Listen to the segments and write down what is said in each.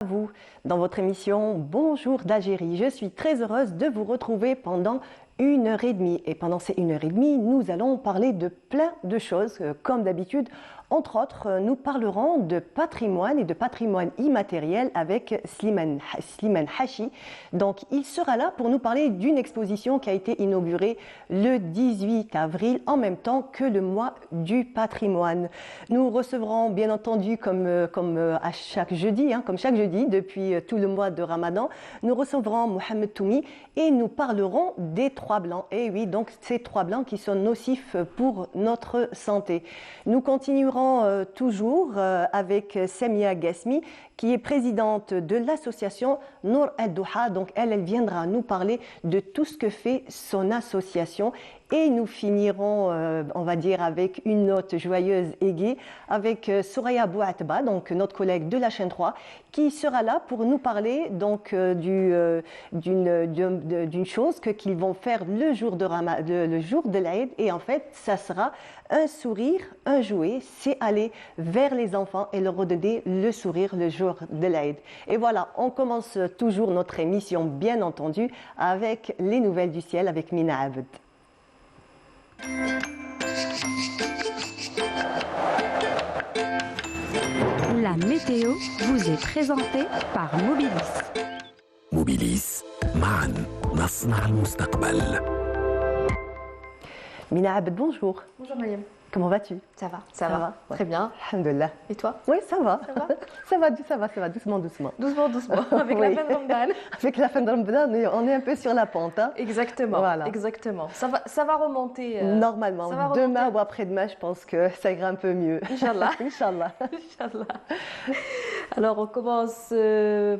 Vous dans votre émission Bonjour d'Algérie. Je suis très heureuse de vous retrouver pendant 1 heure et demie. Et pendant ces 1 heure et demie, nous allons parler de plein de choses, comme d'habitude. Entre autres, nous parlerons de patrimoine et de patrimoine immatériel avec Slimane Hachi. Donc, il sera là pour nous parler d'une exposition qui a été inaugurée le 18 avril, en même temps que le mois du patrimoine. Nous recevrons, bien entendu, comme à chaque jeudi, comme chaque jeudi, depuis tout le mois de Ramadan, nous recevrons Mohamed Toumi et nous parlerons des 3 blancs. Et oui, donc ces 3 blancs qui sont nocifs pour notre santé. Nous continuerons toujours avec Samia Gasmi, qui est présidente de l'association Nour al-Douha. Donc elle viendra nous parler de tout ce que fait son association. Et nous finirons, on va dire, avec une note joyeuse et gaie, avec Soraya Bouatba, donc notre collègue de la chaîne 3, qui sera là pour nous parler donc d'une chose qu'ils vont faire le jour de l'Aïd. Et en fait, ça sera un sourire, un jouet, c'est aller vers les enfants et leur redonner le sourire le jour de l'Aïd. Et voilà, on commence toujours notre émission, bien entendu, avec les nouvelles du ciel avec Mina Abed. La météo vous est présentée par Mobilis. Mobilis, معاً نصنع المستقبل. Mina Abed, bonjour. Bonjour Mariam. Comment vas-tu? Ça va. Ouais. Très bien. Alhamdulillah. Et toi? Oui, ça va. Ça va Ça va, doucement. Doucement, avec Oui. la fin de Ramadan. Avec la fin de Ramadan, on est un peu sur la pente. Exactement, Voilà. exactement. Ça va remonter. Normalement, ça va remonter. demain ou après-demain, je pense que ça ira un peu mieux. Inch'Allah. Inch'Allah. Inch'Allah. Alors on commence.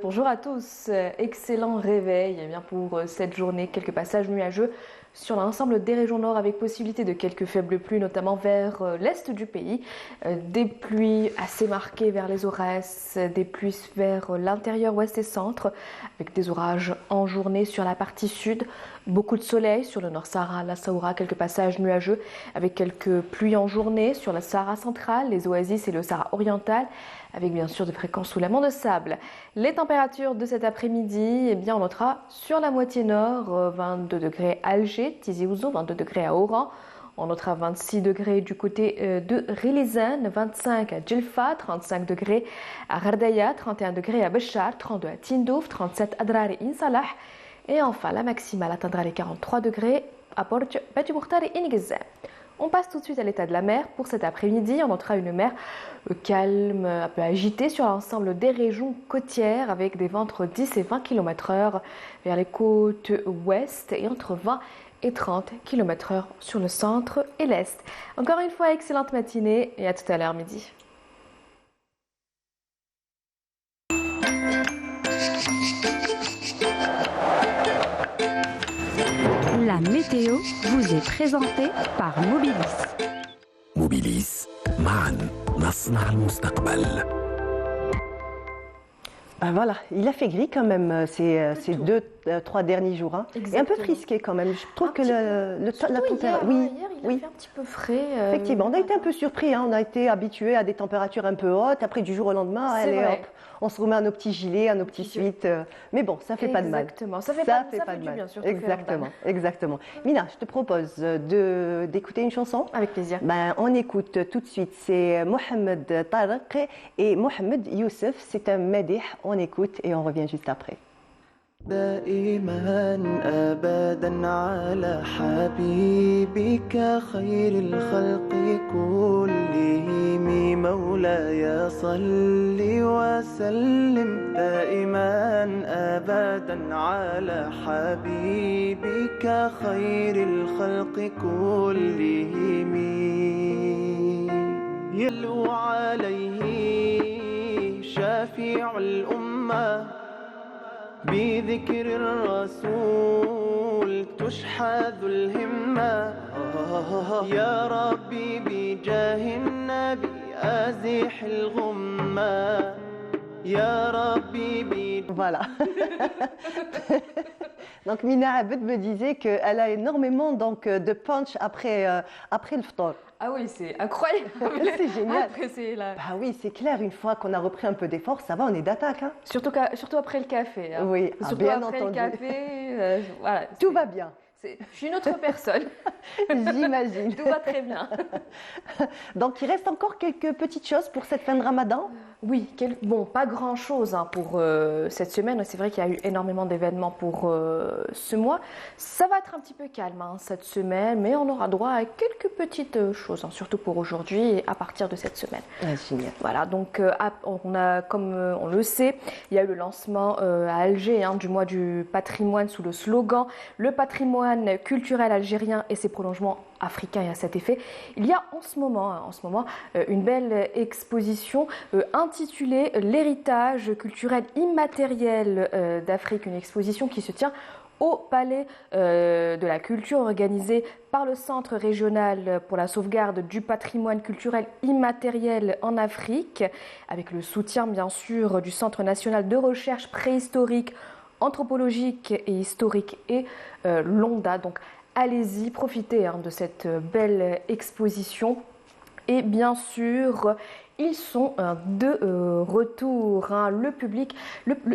Bonjour à tous. Excellent réveil pour cette journée. Quelques passages nuageux sur l'ensemble des régions nord avec possibilité de quelques faibles pluies, notamment vers l'est du pays. Des pluies assez marquées vers les Aurès, des pluies vers l'intérieur ouest et centre, avec des orages en journée sur la partie sud. Beaucoup de soleil sur le nord Sahara, la Saoura, quelques passages nuageux avec quelques pluies en journée sur la Sahara centrale, les oasis et le Sahara oriental, avec bien sûr des fréquences sous la de sable. Les températures de cet après-midi, on notera sur la moitié nord, 22 degrés à Alger, Tizi Ouzou, 22 degrés à Oran. On notera 26 degrés du côté de Rilizane, 25 à Djelfa, 35 degrés à Ghardaïa, 31 degrés à Béchar, 32 à Tindouf, 37 à Drari Insalah. Et enfin, la maximale atteindra les 43 degrés à Porj, Bati Bourtar et Inigazan. On passe tout de suite à l'état de la mer. Pour cet après-midi, on notera une mer calme, un peu agitée sur l'ensemble des régions côtières avec des vents entre 10 et 20 km/h vers les côtes ouest et entre 20 et 30 km/h sur le centre et l'est. Encore une fois, excellente matinée et à tout à l'heure midi. La météo vous est présentée par Mobilis. Mobilis, معاً نصنع المستقبل. Voilà, il a fait gris quand même ces 2-3 derniers jours. Et un peu frisqué quand même. Je trouve que la température. Hier, il a fait un petit peu frais. Effectivement, on a été un peu surpris. On a été habitué à des températures un peu hautes. Après, du jour au lendemain, allez, hop, on se remet à nos petits gilets, à nos petits suites. Mais bon, ça fait pas de mal. Exactement, ça fait pas de mal. Bien sûr, Exactement. Mina, je te propose d'écouter une chanson. Avec plaisir. On écoute tout de suite. C'est Mohamed Tariq et Mohamed Youssef. C'est un madih. On écoute et on revient juste après. دائما أبدا على حبيبك خير الخلق كلهم مولاي صل وسلم دائما أبدا على حبيبك خير الخلق كلهم يلو عليه شافع الأمة بذكر الرسول تشحذ الهمة يا ربي بجاه النبي أزح الغمة يا ربي بيد. Voilà. Donc Mina Abed me disait qu'elle a énormément donc, de punch après le ftor. Ah oui, c'est incroyable. C'est génial. Après, c'est là. Bah oui, c'est clair, une fois qu'on a repris un peu d'effort, ça va, on est d'attaque. Hein. Surtout après le café. Hein. Oui, surtout bien après entendu. le café. Voilà, Tout va bien, je suis une autre personne. j'imagine. Tout va très bien. Donc il reste encore quelques petites choses pour cette fin de Ramadan. Oui, bon, pas grand-chose hein, pour cette semaine. C'est vrai qu'il y a eu énormément d'événements pour ce mois. Ça va être un petit peu calme hein, cette semaine, mais on aura droit à quelques petites choses, hein, surtout pour aujourd'hui et à partir de cette semaine. Ah, génial. Voilà, donc on a, comme on le sait, il y a eu le lancement à Alger hein, du mois du patrimoine sous le slogan « Le patrimoine culturel algérien et ses prolongements africains » et à cet effet. Il y a en ce moment une belle exposition intitulée « L'héritage culturel immatériel d'Afrique », une exposition qui se tient au Palais de la Culture organisé par le Centre régional pour la sauvegarde du patrimoine culturel immatériel en Afrique, avec le soutien bien sûr du Centre national de recherche préhistorique, anthropologique et historique et l'ONDA. Donc allez-y, profitez hein, de cette belle exposition. Et bien sûr, ils sont de retour. Hein. Le public,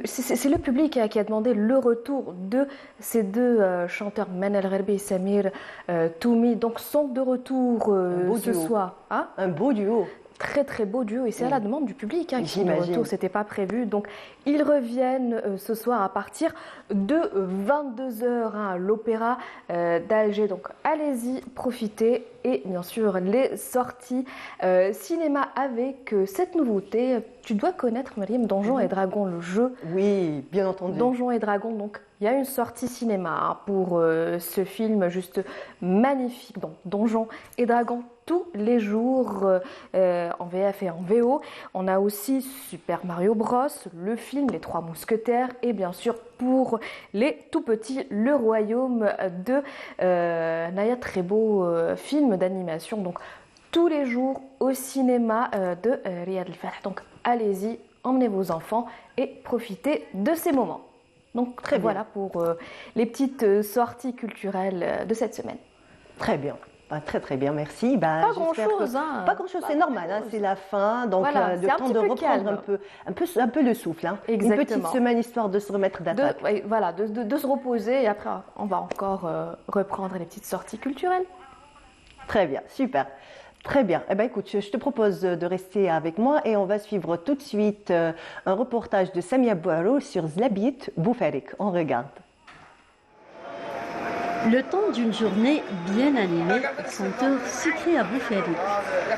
c'est le public qui a demandé le retour de ces deux chanteurs, Manel Gherbi et Samir Toumi. Donc, sont de retour ce soir. Hein? Un beau duo. Très très beau duo et c'est à la demande du public hein, qui est de J'imagine. retour, c'était pas prévu. Donc ils reviennent ce soir à partir de 22h hein, à l'Opéra d'Alger. Donc allez-y, profitez et bien sûr les sorties cinéma avec cette nouveauté. Tu dois connaître Mariam Donjons et Dragons, le jeu. Oui, bien entendu. Donjons et Dragons, donc il y a une sortie cinéma hein, pour ce film juste magnifique. Donc Donjons et Dragons tous les jours en VF et en VO. On a aussi Super Mario Bros, le film Les Trois Mousquetaires et bien sûr pour les tout petits Le Royaume de Naya, très beau film d'animation. Donc tous les jours au cinéma de Riyad El Fallah. Donc allez-y, emmenez vos enfants et profitez de ces moments. Donc Très bien. voilà pour les petites sorties culturelles de cette semaine. Très bien. Bah, très très bien, merci. Bah, Pas j'espère grand-chose, que- hein. Pas grand-chose, Pas c'est normal, hein, grand-chose. c'est la fin, donc Voilà, le c'est un temps petit de peu reprendre calme. un peu le souffle. Hein. Une Exactement. petite semaine histoire de se remettre d'attaque. De se reposer et après on va encore reprendre les petites sorties culturelles. Très bien, super. Très bien. Eh ben, écoute, je te propose de rester avec moi et on va suivre tout de suite un reportage de Samia Bouharo sur Zlabit Boufarik. On regarde. Le temps d'une journée bien animée, senteur sucrée à Boufarik.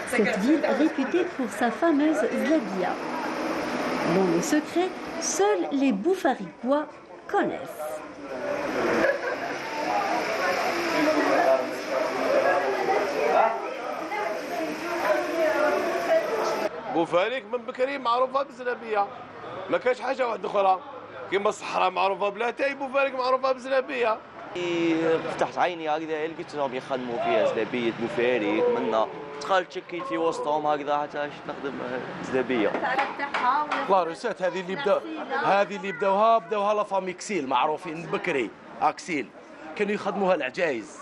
Cette ville réputée pour sa fameuse zlabia, dont les secrets, seuls les Boufarikois connaissent. بوفاريك من بكري معروفة بزلابية ما كانش حاجة واحدة أخرى كيما الصحراء معروفة بلاتاي بوفاريك معروفة بزلابية فتحت عيني هكذا لقيتهم يخدموا فيها زلابية بوفاريك منا دخلت شكيت في وسطهم هكذا حتى نخدم زلابية. لا روسات هذه اللي بداوها لا فامي كسيل معروفين بكري اكسيل كانوا يخدموها العجايز.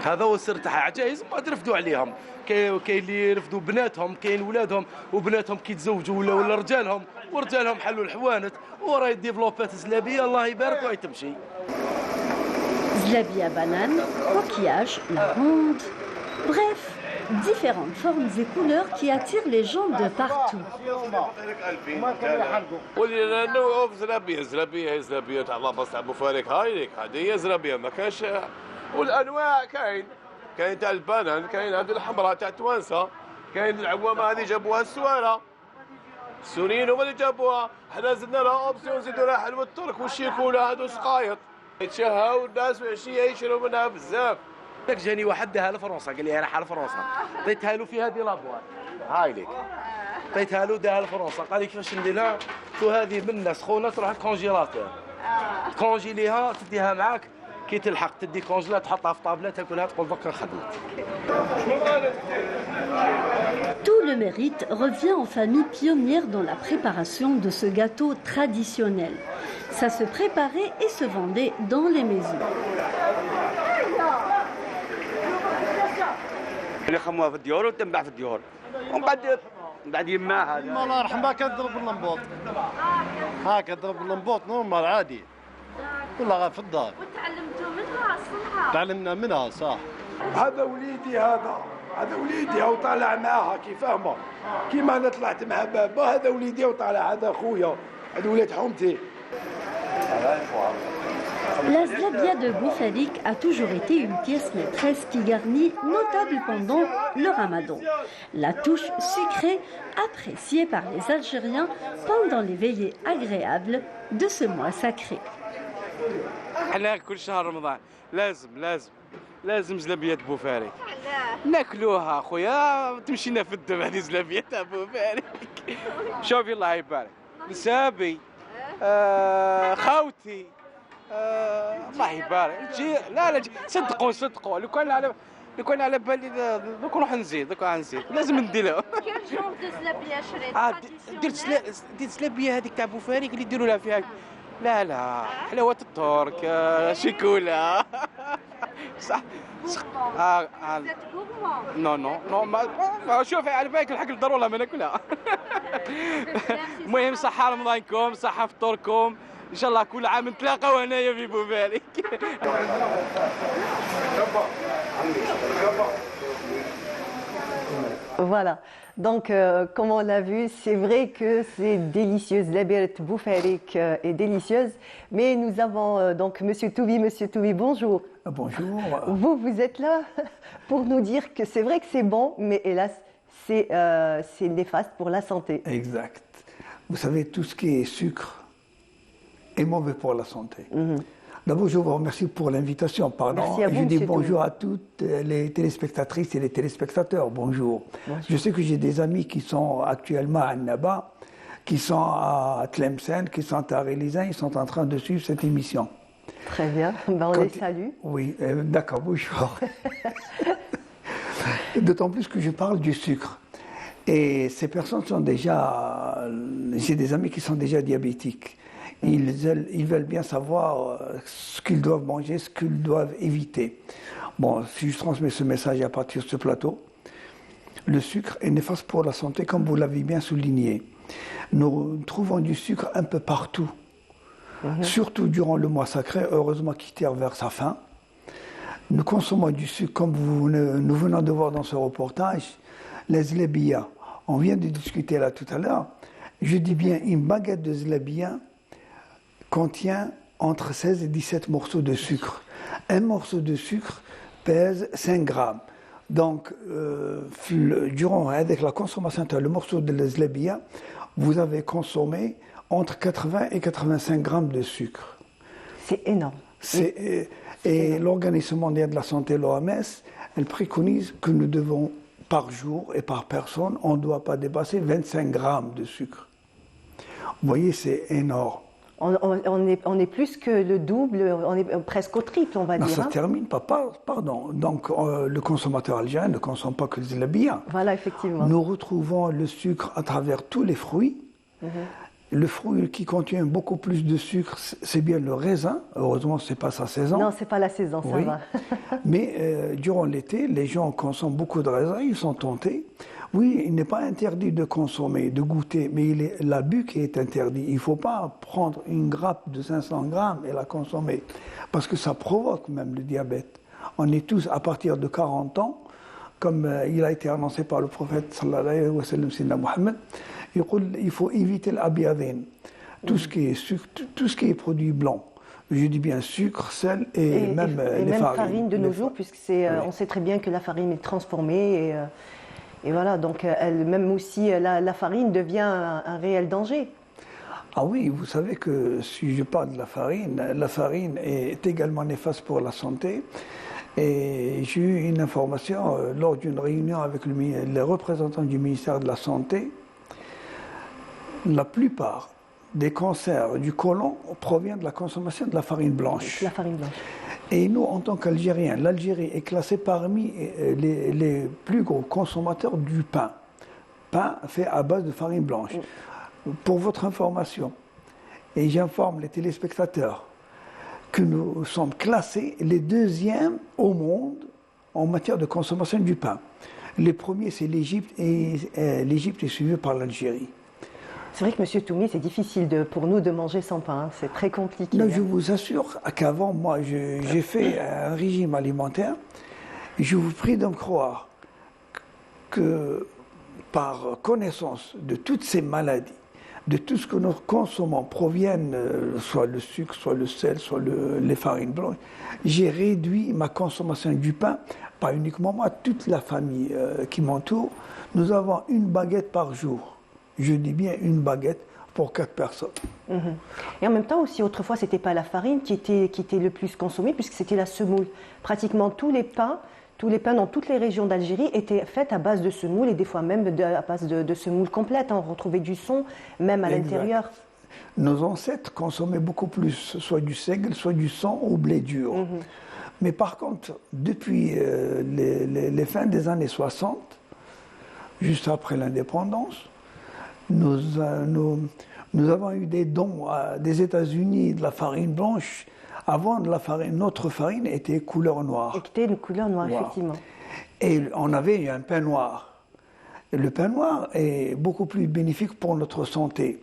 هذا هو السر تاعها عجايز ما رفدوا عليهم كاين اللي رفدوا بناتهم كاين ولادهم وبناتهم كيتزوجوا ولا رجالهم ورجالهم حلوا الحوانت وراهي ديفلوبات زلابيه الله يبارك وهي تمشي. Zlabia banane, coquillage, la ronde. Bref, différentes formes et couleurs qui attirent les gens de partout. واللي نوعوا في زلابية هي زلابية تاع لاباس تاع بوفاريك هاي ليك هذه هي زلابية ما كاش والأنواع كاين تاع البنان كاين هذه الحمراء تاع توانسة كاين العوامة هذه جابوها السوارة السوريين هما اللي جابوها حنا زدنا لها اوبسيون نزيدوا لها حلوة الترك والشيكولا هذو سقايط يتشهاو الناس وعشية يشربوا منها بزاف. جاني واحد داها لفرنسا قال لي انا حال فرنسا عطيتها له في هذه لابوات هاي ليك عطيتها له داها لفرنسا قال لي كيفاش نديرها؟ قلت له هذه منا سخونه تروح الكونجيلاتور كونجيليها تديها معاك كي تلحق تدي كونجيلا تحطها في طابله تاكلها تقول دوكا خدمت. Tout le mérite revient aux familles pionnières dans la préparation de ce gâteau traditionnel. Ça se préparait et se vendait dans les maisons. اللي خموها في الديور وتنباع في الديور ومن بعد يماها الله يرحمها كانت تضرب اللمبوط هاكا تضرب اللمبوط نورمال عادي كلها غير في الدار وتعلمتوا منها الصنعة تعلمنا منها صح هذا وليدي هذا وليدي هو طالع معاها كي فاهمه كيما انا طلعت مع بابا هذا وليدي وطالع هذا خويا هذا ولاد حومتي. La zlabia de Boufarik a toujours été une pièce maîtresse qui garnit notable pendant le ramadan. La touche sucrée appréciée par les Algériens pendant les veillées agréables de ce mois sacré. احنا كل شهر رمضان لازم زلابيات بوفاريك ناكلوها خويا تمشينا في الدم هذه زلابيات بوفاريك. شوفي الله يبارك نسابي خاوتي الله يبارك تجي لا صدقوا لو كان على بالي دوك نروح نزيد لازم نديرها. كيف جونغ دو زلابية شريت؟ درت زلابية هذيك تاع بوفاريك اللي يديروا لها فيها لا حلاوة الترك شيكولا صح نو ما شوفي على بالك الحق الضرورة ما ناكلها. المهم صحة رمضانكم صحة فطوركم ان شاء الله كل عام نتلاقاو هنايا في بوفاريك. Voilà, donc comme on l'a vu, c'est vrai que c'est délicieux, Zlabiat Boufarik est délicieuse, mais nous avons donc Monsieur Toubi, bonjour. Bonjour. Vous êtes là pour nous dire que c'est vrai que c'est bon, mais hélas, c'est néfaste pour la santé. Exact. Vous savez, tout ce qui est sucre est mauvais pour la santé. D'abord, je vous remercie pour l'invitation. Merci à vous, je dis bonjour Toubi. à toutes les téléspectatrices et les téléspectateurs. Bonjour. Je sais que j'ai des amis qui sont actuellement à Annaba, qui sont à Tlemcen, qui sont à Rélisin, ils sont en train de suivre cette émission. Très bien, on les salue. Oui, d'accord, bonjour. D'autant plus que je parle du sucre. Et ces personnes sont déjà... J'ai des amis qui sont déjà diabétiques. Ils veulent bien savoir ce qu'ils doivent manger, ce qu'ils doivent éviter. Bon, si je transmets ce message à partir de ce plateau, le sucre est néfaste pour la santé, comme vous l'avez bien souligné. Nous trouvons du sucre un peu partout, surtout durant le mois sacré, heureusement qui tire vers sa fin. Nous consommons du sucre, comme nous venons de voir dans ce reportage, les zlabia. On vient de discuter là tout à l'heure. Je dis bien, une baguette de zlabia contient entre 16 et 17 morceaux de sucre. Un morceau de sucre pèse 5 grammes. Donc, durant avec la consommation de le morceau de la zlabia, vous avez consommé entre 80 et 85 grammes de sucre. C'est énorme. Et l'Organisation mondiale de la santé, l'OMS, elle préconise que nous devons, par jour et par personne, on ne doit pas dépasser 25 grammes de sucre. Vous voyez, c'est énorme. On est plus que le double, on est presque au triple, on va dire. Ça ne termine pas, pardon. Donc, le consommateur algérien ne consomme pas que le zlabia. Voilà, effectivement. Nous retrouvons le sucre à travers tous les fruits. Le fruit qui contient beaucoup plus de sucre, c'est bien le raisin. Heureusement, ce n'est pas sa saison. Non, ce n'est pas la saison, ça va. Mais durant l'été, les gens consomment beaucoup de raisins, ils sont tentés. Oui, il n'est pas interdit de consommer, de goûter, mais l'abus qui est interdit. Il ne faut pas prendre une grappe de 500 grammes et la consommer, parce que ça provoque même le diabète. On est tous, à partir de 40 ans, comme il a été annoncé par le prophète sallallahu alayhi wa sallam, Sayyidina Mohammed, il faut éviter l'abiadin, tout ce qui est sucre, tout ce qui est produit blanc. Je dis bien sucre, sel et même les farines. De nos jours, puisque on sait très bien que la farine est transformée et voilà, donc même aussi la farine devient un réel danger. Ah oui, vous savez que si je parle de la farine est également néfaste pour la santé. Et j'ai eu une information lors d'une réunion avec les représentants du ministère de la Santé. La plupart des cancers du côlon proviennent de la consommation de la farine blanche. La farine blanche. Et nous, en tant qu'Algériens, l'Algérie est classée parmi les plus gros consommateurs du pain. Pain fait à base de farine blanche. Pour votre information, et j'informe les téléspectateurs, que nous sommes classés les deuxièmes au monde en matière de consommation du pain. Le premier, c'est l'Égypte, et l'Égypte est suivie par l'Algérie. C'est vrai que M. Toumi, c'est difficile pour nous de manger sans pain, hein. C'est très compliqué. Non, je vous assure qu'avant, moi, j'ai fait un régime alimentaire. Je vous prie de me croire que par connaissance de toutes ces maladies, de tout ce que nous consommons proviennent, soit le sucre, soit le sel, soit les farines blanches, j'ai réduit ma consommation du pain, pas uniquement moi, toute la famille qui m'entoure. Nous avons une baguette par jour. Je dis bien une baguette pour 4 personnes. Et en même temps aussi, autrefois, ce n'était pas la farine qui était le plus consommée, puisque c'était la semoule. Pratiquement tous les pains dans toutes les régions d'Algérie étaient faits à base de semoule, et des fois même à base de semoule complète. On retrouvait du son, même à l'intérieur. Nos ancêtres consommaient beaucoup plus, soit du seigle, soit du son ou blé dur. Mais par contre, depuis les fins des années 60, juste après l'indépendance, nous avons eu des dons des États-Unis de la farine blanche. Avant, notre farine était couleur noire. Était de couleur noire, effectivement. Et on avait un pain noir. Et le pain noir est beaucoup plus bénéfique pour notre santé.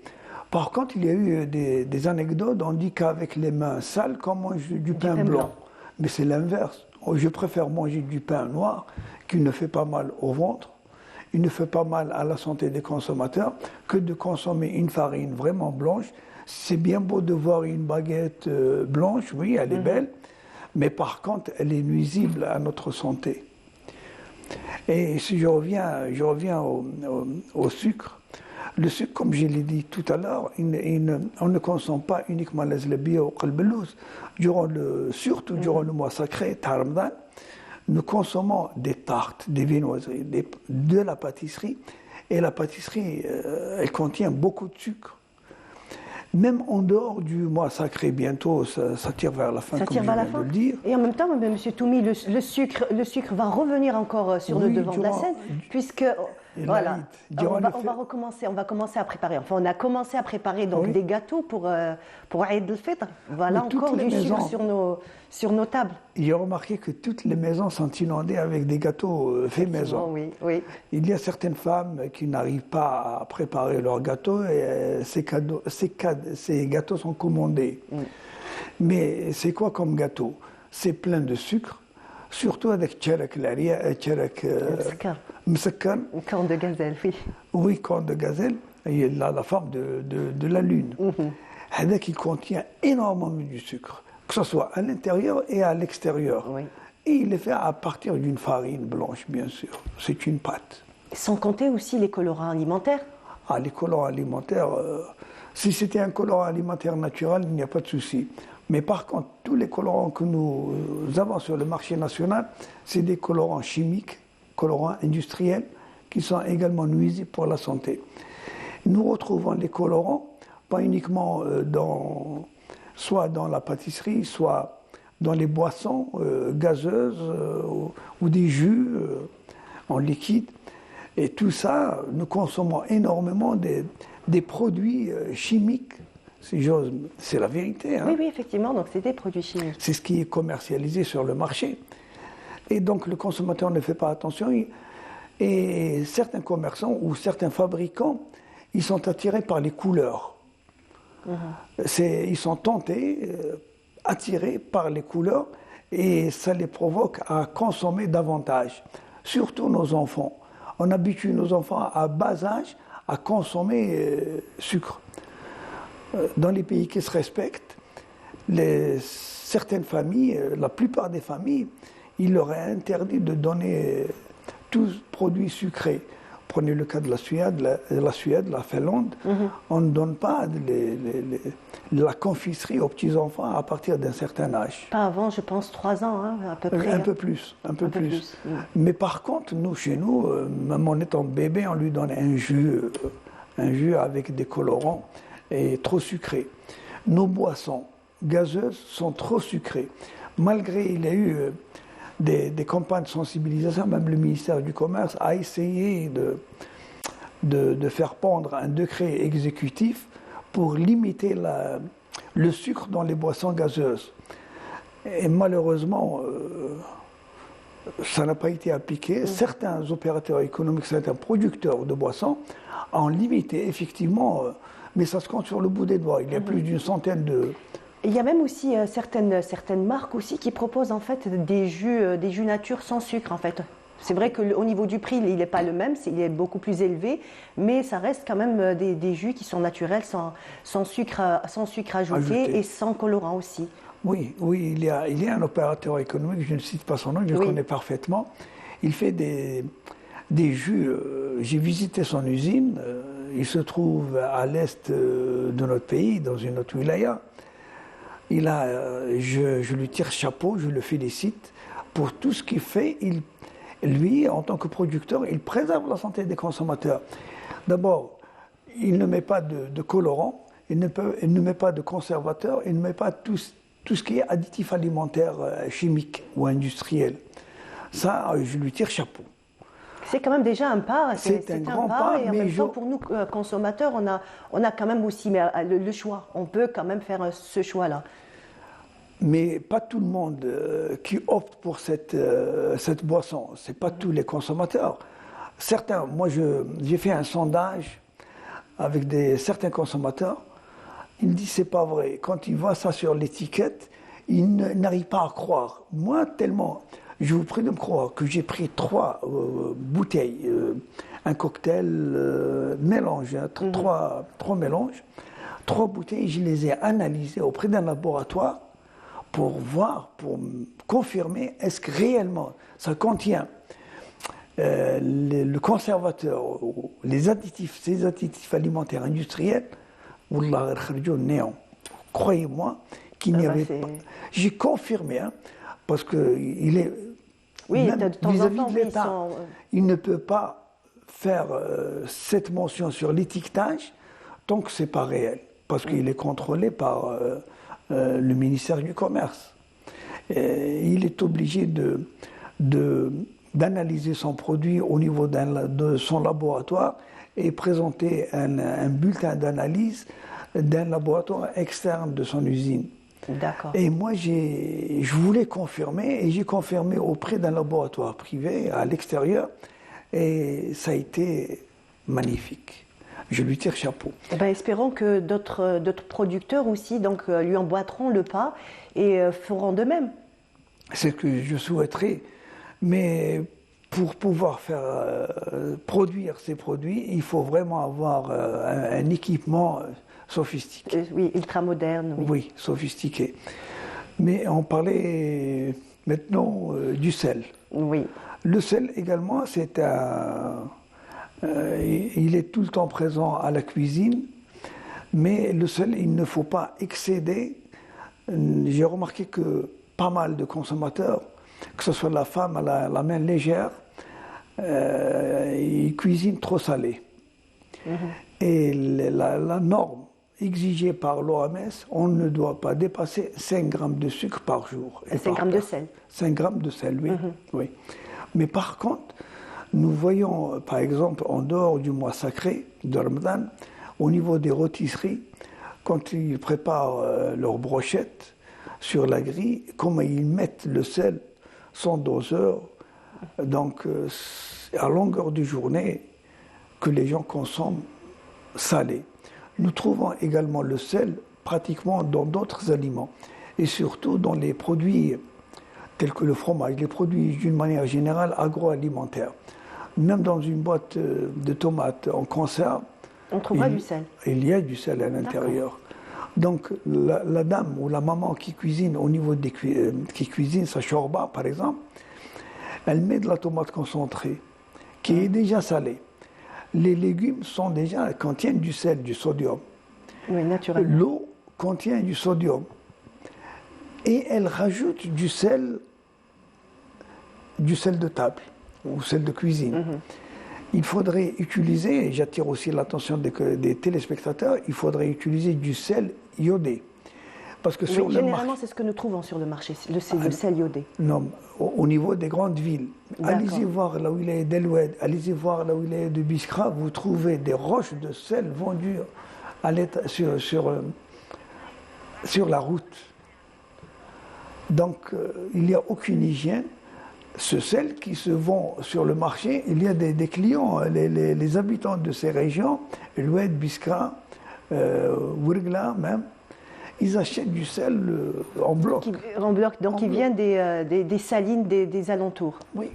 Par contre, il y a eu des anecdotes. On dit qu'avec les mains sales, qu'on mange du pain blanc. Mais c'est l'inverse. Je préfère manger du pain noir qui ne fait pas mal au ventre. Il ne fait pas mal à la santé des consommateurs que de consommer une farine vraiment blanche. C'est bien beau de voir une baguette blanche, oui, elle est belle, mais par contre, elle est nuisible à notre santé. Et si je reviens au sucre, le sucre, comme je l'ai dit tout à l'heure, on ne consomme pas uniquement les zlabia ou qalbelouz. Surtout durant le mois sacré, Ramadan, nous consommons des tartes, des viennoiseries, de la pâtisserie. Et la pâtisserie, elle contient beaucoup de sucre. Même en dehors du mois sacré, bientôt, ça tire vers la fin, comme je viens de le dire. Et en même temps, M. Toumi, le sucre va revenir encore sur le devant de la scène, puisque voilà, on va commencer à préparer. Enfin, on a commencé à préparer donc des gâteaux pour Eid al-Fitr. Voilà, encore du sucre sur nos tables. J'ai remarqué que toutes les maisons sont inondées avec des gâteaux faits maison. Oui. Il y a certaines femmes qui n'arrivent pas à préparer leurs gâteaux et ces gâteaux sont commandés. Mais c'est quoi comme gâteau? C'est plein de sucre, surtout avec tcharak l'aria, tcharak msakkan. Corne de gazelle, oui. Oui, corne de gazelle. Il a la forme de la lune. Qui contient énormément de sucre, que ce soit à l'intérieur et à l'extérieur. Et il est fait à partir d'une farine blanche, bien sûr. C'est une pâte. Sans compter aussi les colorants alimentaires. Ah, les colorants alimentaires, si c'était un colorant alimentaire naturel, il n'y a pas de souci. Mais par contre, tous les colorants que nous avons sur le marché national, c'est des colorants chimiques, colorants industriels, qui sont également nuisibles pour la santé. Nous retrouvons les colorants, pas uniquement soit dans la pâtisserie, soit dans les boissons gazeuses ou des jus en liquide. Et tout ça, nous consommons énormément des produits chimiques. C'est la vérité. Hein. Oui, effectivement, donc c'est des produits chimiques. C'est ce qui est commercialisé sur le marché. Et donc le consommateur ne fait pas attention. Et certains commerçants ou certains fabricants, ils sont attirés par les couleurs. Ils sont tentés, attirés par les couleurs, et ça les provoque à consommer davantage. Surtout nos enfants. On habitue nos enfants à bas âge à consommer sucre. Dans les pays qui se respectent, certaines familles, la plupart des familles, il leur est interdit de donner tous produits sucrés. Prenez le cas de la Suède, la Finlande, on ne donne pas la confiserie aux petits-enfants à partir d'un certain âge. Pas avant, je pense, 3 ans, hein, à peu près. Un peu plus. Mais par contre, chez nous, même en étant bébé, on lui donne un jus avec des colorants et trop sucré. Nos boissons gazeuses sont trop sucrées. malgré il y a eu des campagnes de sensibilisation, même le ministère du Commerce a essayé de faire pendre un décret exécutif pour limiter le sucre dans les boissons gazeuses. Et malheureusement, ça n'a pas été appliqué. Certains opérateurs économiques, certains producteurs de boissons ont limité, effectivement, mais ça se compte sur le bout des doigts. Il y a plus d'une centaine de... Il y a même aussi certaines marques aussi qui proposent en fait des jus nature sans sucre en fait. C'est vrai qu'au niveau du prix, il n'est pas le même, il est beaucoup plus élevé, mais ça reste quand même des jus qui sont naturels, sans sucre ajouté et sans colorant aussi. Oui, il y a un opérateur économique, je ne cite pas son nom, je le connais parfaitement. Il fait des jus. J'ai visité son usine, il se trouve à l'est de notre pays, dans une autre wilaya. Je lui tire chapeau, je le félicite pour tout ce qu'il fait. Lui, en tant que producteur, il préserve la santé des consommateurs. D'abord, il ne met pas de colorant, il ne met pas de conservateur, il ne met pas tout ce qui est additif alimentaire, chimique ou industriel. Ça, je lui tire chapeau. C'est quand même déjà un pas. C'est un grand pas, et en même temps, pour nous consommateurs, on a quand même aussi le choix. On peut quand même faire ce choix-là. Mais pas tout le monde qui opte pour cette boisson. C'est pas tous les consommateurs. Certains, moi j'ai fait un sondage avec certains consommateurs. Ils me disent c'est pas vrai. Quand ils voient ça sur l'étiquette, ils n'arrivent pas à croire. Moi, tellement, je vous prie de me croire que j'ai pris 3 bouteilles, un cocktail mélange, trois mélanges, 3 bouteilles, je les ai analysées auprès d'un laboratoire pour voir, pour confirmer, est-ce que réellement ça contient le conservateur, ces additifs alimentaires industriels, Wallah, néant. Croyez-moi qu'il n'y avait pas. J'ai confirmé, parce qu'il est. Oui, vis-à-vis de l'État, il ne peut pas faire cette mention sur l'étiquetage tant que ce n'est pas réel, parce qu'il est contrôlé par le ministère du Commerce. Il est obligé d'analyser son produit au niveau de son laboratoire et présenter un bulletin d'analyse d'un laboratoire externe de son usine. D'accord. Et moi, je voulais confirmer, et j'ai confirmé auprès d'un laboratoire privé à l'extérieur, et ça a été magnifique. Je lui tire chapeau. Eh bien, espérons que d'autres producteurs aussi lui emboîteront le pas et feront de même. C'est ce que je souhaiterais, mais pour pouvoir produire ces produits, il faut vraiment avoir un équipement sophistiqué. Oui, ultra moderne. Oui, sophistiqué. Mais on parlait maintenant du sel. Oui. Le sel également, il est tout le temps présent à la cuisine, mais le sel, il ne faut pas excéder. J'ai remarqué que pas mal de consommateurs, que ce soit la femme à la main légère, ils cuisinent trop salé. Et la norme exigée par l'OMS, on ne doit pas dépasser 5 grammes de sucre par jour. 5 grammes de sel. 5 grammes de sel, oui. Oui. Mais par contre, nous voyons, par exemple, en dehors du mois sacré de Ramadan, au niveau des rôtisseries, quand ils préparent leurs brochettes sur la grille, comment ils mettent le sel sans doseur, donc à longueur de journée, que les gens consomment salé. Nous trouvons également le sel pratiquement dans d'autres aliments, et surtout dans les produits tels que le fromage, les produits d'une manière générale agroalimentaires. Même dans une boîte de tomates en conserve, on trouvera du sel. Il y a du sel à l'intérieur. Donc la dame ou la maman qui cuisine au niveau qui cuisine sa shorba par exemple, elle met de la tomate concentrée qui est déjà salée. Les légumes contiennent du sel, du sodium. Oui, naturellement. L'eau contient du sodium. Et elle rajoute du sel de table ou sel de cuisine. Il faudrait utiliser, et j'attire aussi l'attention des téléspectateurs, il faudrait utiliser du sel iodé. Parce que oui, généralement, c'est ce que nous trouvons sur le marché, le sel iodé. Non, au niveau des grandes villes. Allez-y voir là où il est d'El-Oued, allez-y voir là où il est de Biskra, vous trouvez des roches de sel vendues sur la route. Donc, il n'y a aucune hygiène. Ce sel qui se vend sur le marché, il y a des clients, les habitants de ces régions, El-Oued, Biskra, Ouergla même, ils achètent du sel en bloc. Donc il vient des salines des alentours. Oui.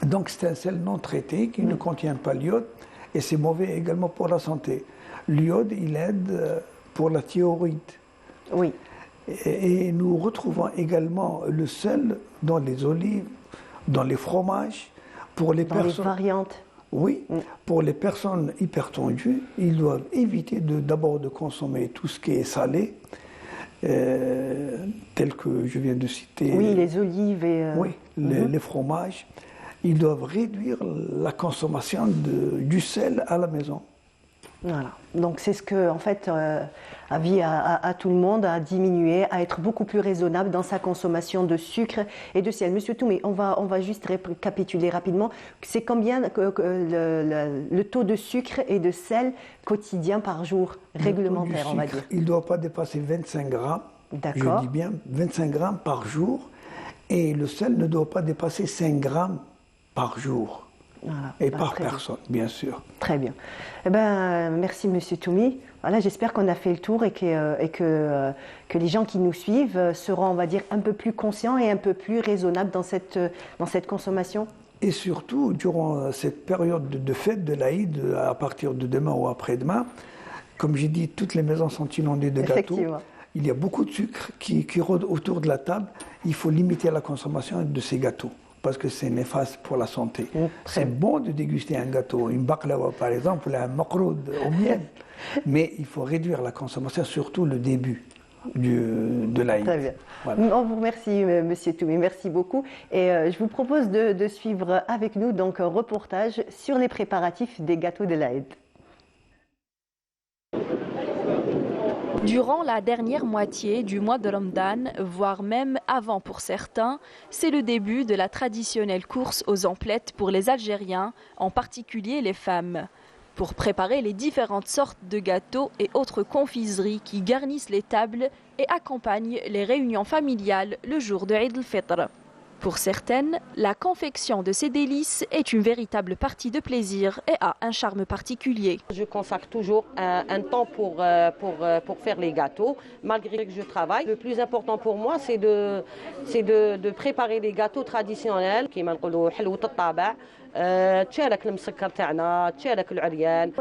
Donc c'est un sel non traité qui ne contient pas l'iode et c'est mauvais également pour la santé. L'iode, il aide pour la thyroïde. Oui. Et nous retrouvons également le sel dans les olives, dans les fromages, pour les personnes. Les variantes. Oui, pour les personnes hypertendues, ils doivent éviter d'abord de consommer tout ce qui est salé, tel que je viens de citer. Oui, les olives et... Oui, les fromages. Ils doivent réduire la consommation du sel à la maison. Voilà, donc c'est ce que, en fait, avis à tout le monde à diminuer, à être beaucoup plus raisonnable dans sa consommation de sucre et de sel. Monsieur Toumi, on va juste récapituler rapidement. C'est combien le taux de sucre et de sel quotidien par jour, réglementaire, on va dire? Il ne doit pas dépasser 25 grammes. D'accord. Je dis bien 25 grammes par jour. Et le sel ne doit pas dépasser 5 grammes par jour. Voilà, et par personne, bien sûr. Très bien. Eh ben, merci, Monsieur Toumi. Voilà, j'espère qu'on a fait le tour et que les gens qui nous suivent seront, on va dire, un peu plus conscients et un peu plus raisonnables dans cette consommation. Et surtout, durant cette période de fête de l'Aïd, à partir de demain ou après-demain, comme j'ai dit, toutes les maisons sont inondées de gâteaux. Il y a beaucoup de sucre qui rôde autour de la table. Il faut limiter la consommation de ces gâteaux, parce que c'est néfaste pour la santé. C'est bon de déguster un gâteau, une baklawa par exemple, un makroud au miel, mais il faut réduire la consommation, surtout le début de l'Aïd. Très bien. Voilà. On vous remercie, Monsieur Toumi, merci beaucoup. Et je vous propose de suivre avec nous donc un reportage sur les préparatifs des gâteaux de l'Aïd. Durant la dernière moitié du mois de Ramadan, voire même avant pour certains, c'est le début de la traditionnelle course aux emplettes pour les Algériens, en particulier les femmes, pour préparer les différentes sortes de gâteaux et autres confiseries qui garnissent les tables et accompagnent les réunions familiales le jour de Eid al-Fitr. Pour certaines, la confection de ces délices est une véritable partie de plaisir et a un charme particulier. Je consacre toujours un temps pour faire les gâteaux, malgré que je travaille. Le plus important pour moi, c'est de préparer les gâteaux traditionnels, كيما نقولوا حلوة الطابع. تشارك المسكر تاعنا، تشارك العريان.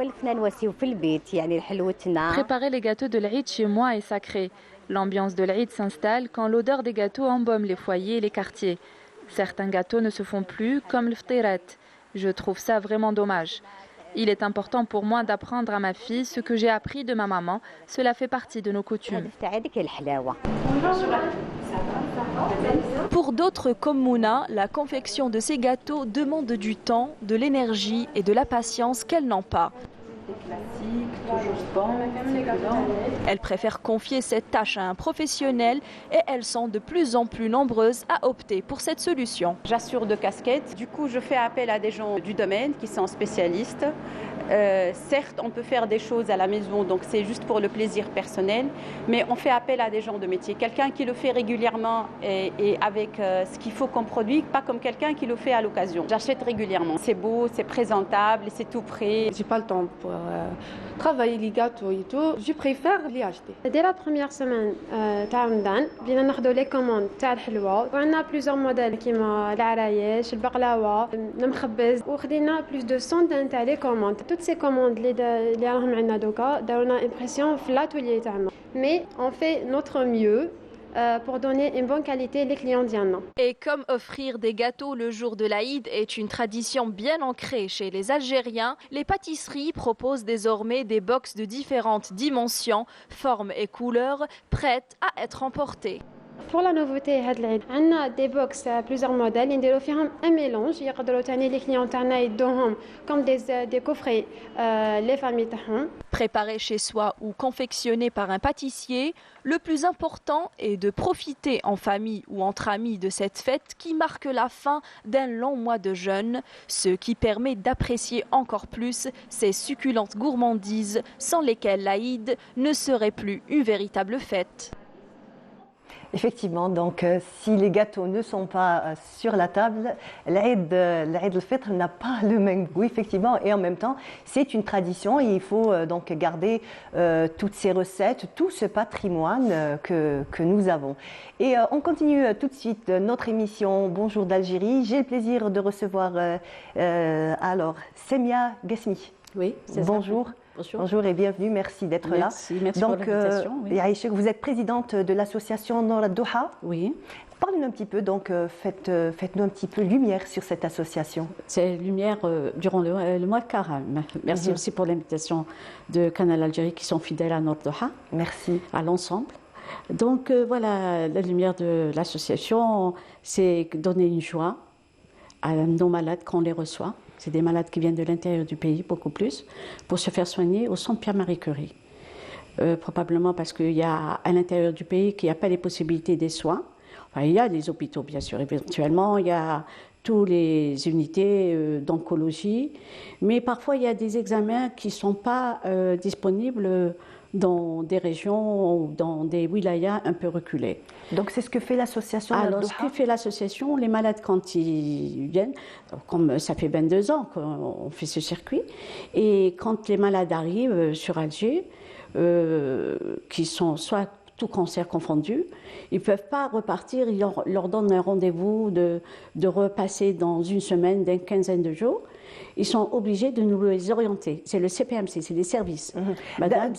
Préparer les gâteaux de l'Aïd chez moi est sacré. L'ambiance de l'Aïd s'installe quand l'odeur des gâteaux embaume les foyers et les quartiers. Certains gâteaux ne se font plus, comme le ftirat. Je trouve ça vraiment dommage. Il est important pour moi d'apprendre à ma fille ce que j'ai appris de ma maman. Cela fait partie de nos coutumes. Pour d'autres comme Mouna, la confection de ces gâteaux demande du temps, de l'énergie et de la patience qu'elles n'ont pas. Elles préfèrent confier cette tâche à un professionnel et elles sont de plus en plus nombreuses à opter pour cette solution. J'assure deux casquettes, du coup je fais appel à des gens du domaine qui sont spécialistes. Certes, on peut faire des choses à la maison, donc c'est juste pour le plaisir personnel, mais on fait appel à des gens de métier. Quelqu'un qui le fait régulièrement et avec ce qu'il faut comme produit, pas comme quelqu'un qui le fait à l'occasion. J'achète régulièrement. C'est beau, c'est présentable, c'est tout prêt. J'ai pas le temps pour travailler les gâteaux et tout. Je préfère les acheter. Dès la première semaine de Ramadan, بدينا ناخذوا les commandes تاع الحلوى. On a plusieurs modèles كيما العرايش، البقلاوه، المخبز، وخدينا plus de centaines تاع les commandes. Toutes ces commandes اللي راهم عندنا دوكا دارونا impression في l'atelier تاعنا. Mais on fait notre mieux pour donner une bonne qualité les clients d'Yanna. Et comme offrir des gâteaux le jour de l'Aïd est une tradition bien ancrée chez les Algériens, les pâtisseries proposent désormais des box de différentes dimensions, formes et couleurs prêtes à être emportées. Pour la nouveauté هاد العيد عندنا دي بوكس plusieurs modèles نديرو فيهم un mélange يقدروا تاني les clients تاعنا يدوهم comme des coffrets les familles تاعهم. Préparé chez soi ou confectionné par un pâtissier, le plus important est de profiter en famille ou entre amis de cette fête qui marque la fin d'un long mois de jeûne, ce qui permet d'apprécier encore plus ces succulentes gourmandises sans lesquelles l'Aïd ne serait plus une véritable fête. Effectivement, donc si les gâteaux ne sont pas sur la table, l'Aïd al-Fitr n'a pas le même goût, effectivement, et en même temps, c'est une tradition et il faut donc garder toutes ces recettes, tout ce patrimoine que nous avons. Et on continue tout de suite notre émission Bonjour d'Algérie. J'ai le plaisir de recevoir alors Semia Ghasmi. Oui, c'est bonjour. Ça. Bonjour et bienvenue, merci d'être là. Merci pour l'invitation. Oui. Vous êtes présidente de l'association Nour al-Doha. Oui. Parlez-nous un petit peu, donc faites-nous un petit peu lumière sur cette association. C'est lumière durant le mois de Carême. Merci aussi pour l'invitation de Canal Algérie qui sont fidèles à Nour al-Doha. Merci. À l'ensemble. Donc voilà, la lumière de l'association, c'est donner une joie à nos malades quand on les reçoit. C'est des malades qui viennent de l'intérieur du pays, beaucoup plus, pour se faire soigner au centre Pierre-Marie Curie. Probablement parce qu'il y a à l'intérieur du pays qu'il n'y a pas les possibilités des soins. Enfin, il y a des hôpitaux, bien sûr, éventuellement, il y a toutes les unités d'oncologie, mais parfois il y a des examens qui ne sont pas disponibles dans des régions ou dans des wilayas un peu reculés. Donc c'est ce que fait l'association. Alors ce que fait l'association, les malades quand ils viennent, comme ça fait 22 ans qu'on fait ce circuit, et quand les malades arrivent sur Alger, qui sont soit tout cancer confondu, ils ne peuvent pas repartir, ils leur donnent un rendez-vous de repasser dans une semaine, d'une quinzaine de jours. Ils sont obligés de nous les orienter. C'est le CPMC, c'est les services. Madame,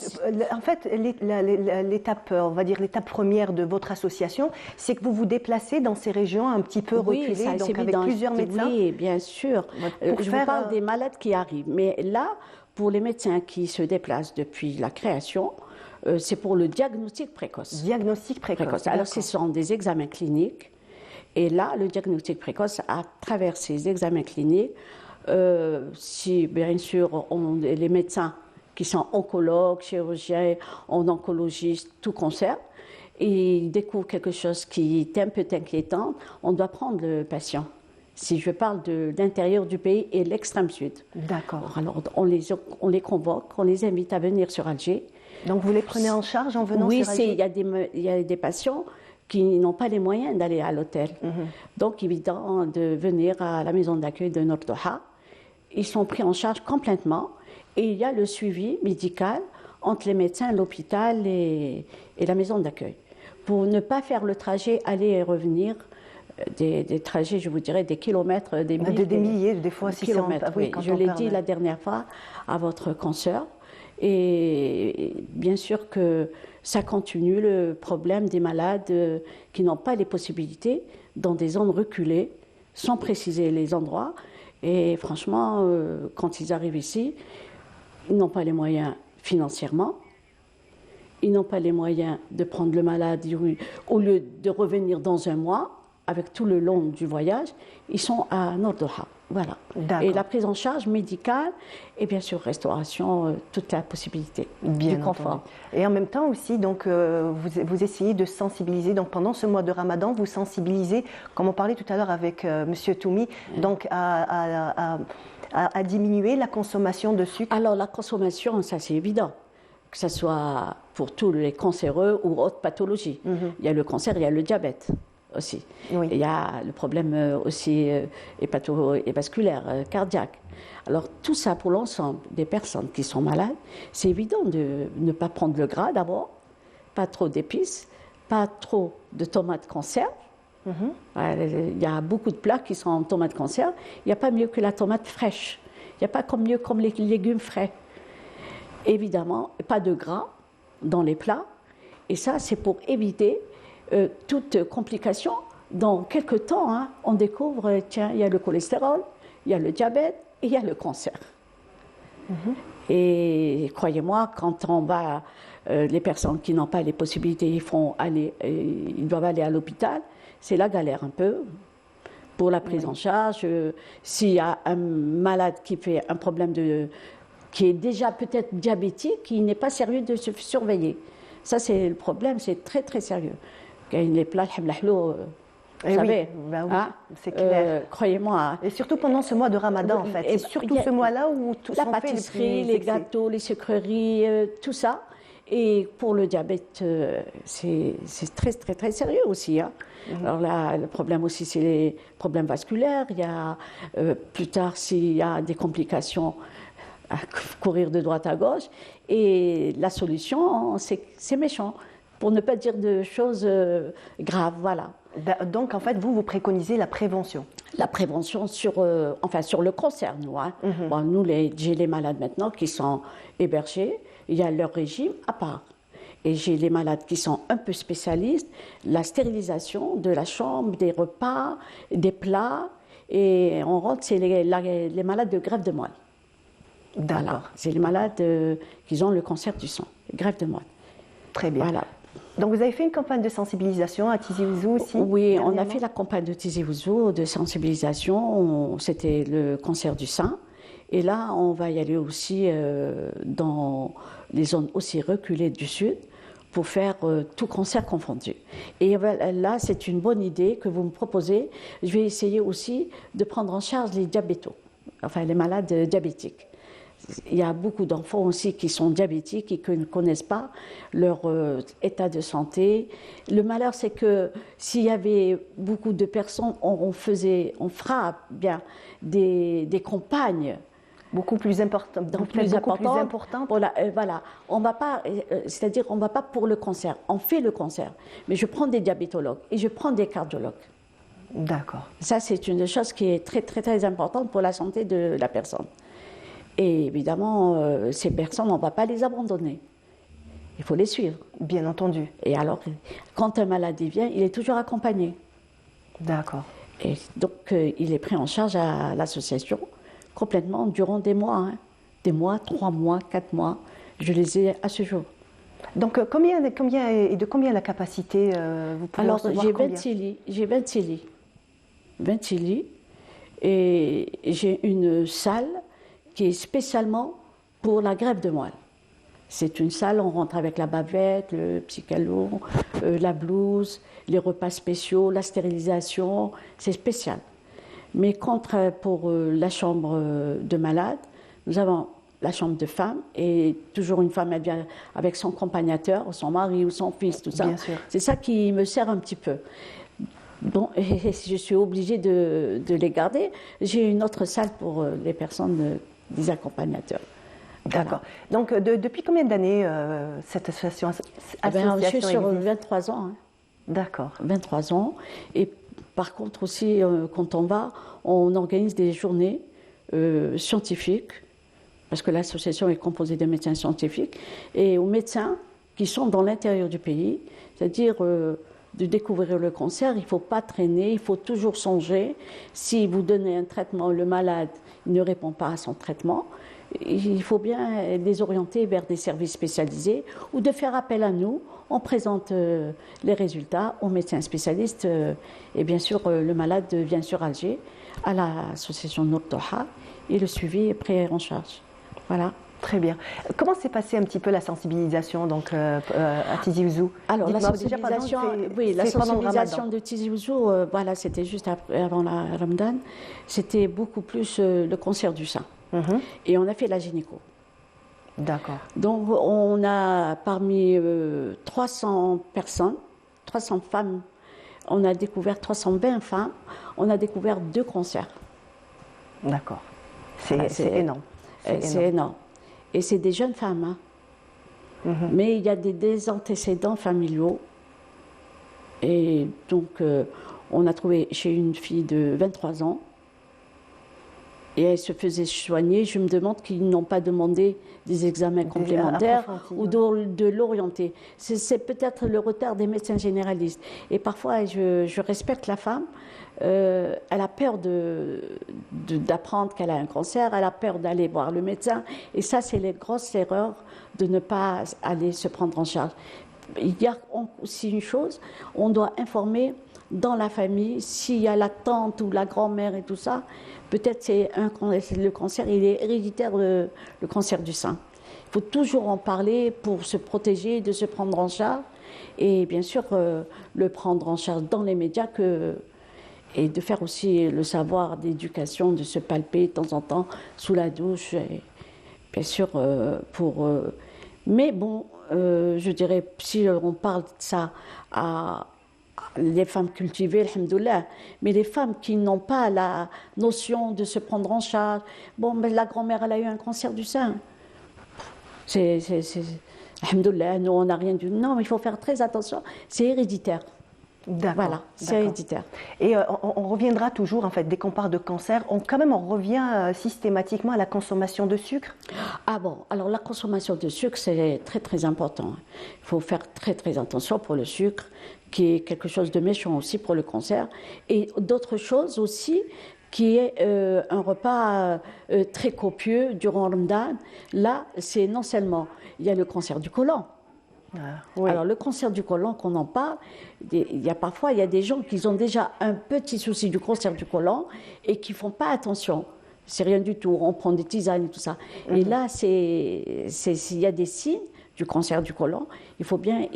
en fait, l'étape, on va dire l'étape première de votre association, c'est que vous vous déplacez dans ces régions un petit peu reculées, ça, donc avec plusieurs médecins. Oui, bien sûr. Je vous parle des malades qui arrivent. Mais là, pour les médecins qui se déplacent depuis la création, c'est pour le diagnostic précoce. Diagnostic précoce. Alors, ce sont des examens cliniques. Et là, le diagnostic précoce, à travers ces examens cliniques, si bien sûr les médecins qui sont oncologues, chirurgiens, en oncologie, tout concerne, et ils découvrent quelque chose qui est un peu inquiétant, on doit prendre le patient. Si je parle de l'intérieur du pays et l'extrême sud. D'accord. Alors on les convoque, on les invite à venir sur Alger. Donc vous les prenez en charge en venant sur Alger? Oui, il y a des patients qui n'ont pas les moyens d'aller à l'hôtel. Donc évident de venir à la maison d'accueil de Nour al-Doha. Ils sont pris en charge complètement et il y a le suivi médical entre les médecins, l'hôpital et la maison d'accueil. Pour ne pas faire le trajet aller et revenir, des trajets, je vous dirais, des kilomètres, des milliers, des fois, si kilomètres. Oui, je l'ai dit la dernière fois à votre consoeur. Et bien sûr que ça continue le problème des malades qui n'ont pas les possibilités dans des zones reculées, sans préciser les endroits. Et franchement, quand ils arrivent ici, ils n'ont pas les moyens financièrement, ils n'ont pas les moyens de prendre le malade au lieu de revenir dans un mois, avec tout le long du voyage, ils sont à Nour al-Doha. Voilà. Et la prise en charge médicale et bien sûr restauration, toute la possibilité du confort. Entendu. Et en même temps aussi, donc, vous essayez de sensibiliser. Donc pendant ce mois de Ramadan, vous sensibilisez, comme on parlait tout à l'heure avec Monsieur Toumi, donc à diminuer la consommation de sucre. Alors la consommation, ça c'est évident. Que ce soit pour tous les cancéreux ou autres pathologies. Il y a le cancer, il y a le diabète aussi. Oui. Il y a le problème aussi vasculaire, cardiaque. Alors tout ça pour l'ensemble des personnes qui sont malades, c'est évident de ne pas prendre le gras d'abord, pas trop d'épices, pas trop de tomates conserve. Il y a beaucoup de plats qui sont en tomates conserve. Il n'y a pas mieux que la tomate fraîche. Il n'y a pas mieux comme les légumes frais. Évidemment, pas de gras dans les plats. Et ça, c'est pour éviter toute complication. Dans quelques temps, on découvre, tiens, il y a le cholestérol, il y a le diabète et il y a le cancer. Et croyez-moi, quand on va les personnes qui n'ont pas les possibilités, ils doivent aller à l'hôpital. C'est la galère un peu pour la prise en charge. S'il y a un malade qui fait un problème qui est déjà peut-être diabétique, il n'est pas sérieux de se surveiller. Ça, c'est le problème, c'est très très sérieux. Les plats, vous savez, c'est clair. Croyez-moi. Et surtout pendant ce mois de Ramadan, en fait. C'est surtout ce mois-là où tout la pâtisserie, les gâteaux, les sucreries, tout ça. Et pour le diabète, c'est très, très, très sérieux aussi. Hein. Alors là, le problème aussi, c'est les problèmes vasculaires. Il y a, plus tard, s'il y a des complications, à courir de droite à gauche. Et la solution, c'est méchant, pour ne pas dire de choses graves, voilà. Donc, en fait, vous préconisez la prévention. La prévention sur le cancer, nous. Hein. Bon, nous, j'ai les malades maintenant qui sont hébergés. Il y a leur régime à part. Et j'ai les malades qui sont un peu spécialistes, la stérilisation de la chambre, des repas, des plats. Et on rentre, c'est les malades de greffe de moelle. D'accord. Voilà. C'est les malades qui ont le cancer du sang, greffe de moelle. Très bien. Voilà. Donc vous avez fait une campagne de sensibilisation à Tizi Ouzou aussi? Oui, on a fait la campagne de Tizi Ouzou de sensibilisation. C'était le cancer du sein. Et là, on va y aller aussi dans les zones aussi reculées du Sud pour faire tout cancer confondu. Et là, c'est une bonne idée que vous me proposez. Je vais essayer aussi de prendre en charge les diabétos, enfin les malades diabétiques. Il y a beaucoup d'enfants aussi qui sont diabétiques et qui ne connaissent pas leur état de santé. Le malheur, c'est que s'il y avait beaucoup de personnes, on fera bien des campagnes beaucoup plus importantes. Voilà, on va pas, c'est-à-dire on ne va pas pour le cancer. On fait le cancer, mais je prends des diabétologues et je prends des cardiologues. D'accord. Ça, c'est une chose qui est très très très importante pour la santé de la personne. Et évidemment, ces personnes, on ne va pas les abandonner. Il faut les suivre. Bien entendu. Et alors, quand un malade vient, il est toujours accompagné. D'accord. Et donc, il est pris en charge à l'association complètement durant des mois. Hein. Des mois, 3 mois, 4 mois. Je les ai à ce jour. Donc, de combien la capacité vous pouvez Alors, recevoir j'ai combien 26 lits. J'ai 26 lits. 26 lits. Et j'ai une salle qui est spécialement pour la greffe de moelle. C'est une salle, on rentre avec la bavette, le psychalo, la blouse, les repas spéciaux, la stérilisation, c'est spécial. Mais pour la chambre de malade, nous avons la chambre de femme, et toujours une femme, elle vient avec son accompagnateur, son mari ou son fils, tout ça. Bien sûr. C'est ça qui me sert un petit peu. Bon, et je suis obligée de les garder. J'ai une autre salle pour les personnes des accompagnateurs. D'accord. Donc, depuis combien d'années cette association Je suis sur 23 ans. Hein. D'accord. 23 ans. Et par contre aussi, quand on organise des journées scientifiques, parce que l'association est composée de médecins scientifiques, et aux médecins qui sont dans l'intérieur du pays, c'est-à-dire de découvrir le cancer, il ne faut pas traîner, il faut toujours songer. Si vous donnez un traitement, le malade ne répond pas à son traitement, il faut bien les orienter vers des services spécialisés ou de faire appel à nous. On présente les résultats aux médecins spécialistes et bien sûr le malade vient sur Alger à l'association Nour Toha et le suivi est pris en charge. Voilà. Très bien. Comment s'est passée un petit peu la sensibilisation donc, à Tizi Ouzou? Alors la sensibilisation, la sensibilisation de Tizi Ouzou, voilà, c'était juste avant la Ramadan. C'était beaucoup plus le cancer du sein. Et on a fait la gynéco. D'accord. Donc on a parmi 300 personnes, 300 femmes, on a découvert 320 femmes, on a découvert 2 cancers. D'accord. C'est énorme. C'est énorme. Et c'est des jeunes femmes. Hein. Mais il y a des antécédents familiaux. Et donc, on a trouvé chez une fille de 23 ans. Et elle se faisait soigner. Je me demande qu'ils n'ont pas demandé des examens complémentaires ou de l'orienter. C'est peut-être le retard des médecins généralistes. Et parfois, je respecte la femme. elle a peur d'apprendre qu'elle a un cancer, elle a peur d'aller voir le médecin. Et ça, c'est les grosses erreurs de ne pas aller se prendre en charge. Il y a aussi une chose, on doit informer dans la famille, s'il y a la tante ou la grand-mère et tout ça, peut-être le cancer, il est héréditaire, le cancer du sein. Il faut toujours en parler pour se protéger, de se prendre en charge. Et bien sûr, le prendre en charge dans les médias et de faire aussi le savoir d'éducation, de se palper de temps en temps sous la douche. Et bien sûr, mais bon, je dirais, si on parle de ça à les femmes cultivées, alhamdoulilah, mais les femmes qui n'ont pas la notion de se prendre en charge, bon, mais la grand-mère, elle a eu un cancer du sein. Alhamdoulilah, nous, on n'a rien dit. Non, mais il faut faire très attention, c'est héréditaire. Voilà, c'est héréditaire. Et on reviendra toujours, en fait, dès qu'on parle de cancer, on revient systématiquement à la consommation de sucre. Ah bon, alors la consommation de sucre, c'est très très important. Il faut faire très très attention pour le sucre, qui est quelque chose de méchant aussi pour le cancer. Et d'autres choses aussi, qui est un repas très copieux durant le Ramadan. Là, c'est non seulement, il y a le cancer du côlon. Oui. Alors le cancer du côlon, qu'on en parle, il y a des gens qui ont déjà un petit souci du cancer du côlon et qui ne font pas attention. C'est rien du tout, on prend des tisanes et tout ça. Et là, il y a des signes du cancer du côlon, il faut bien...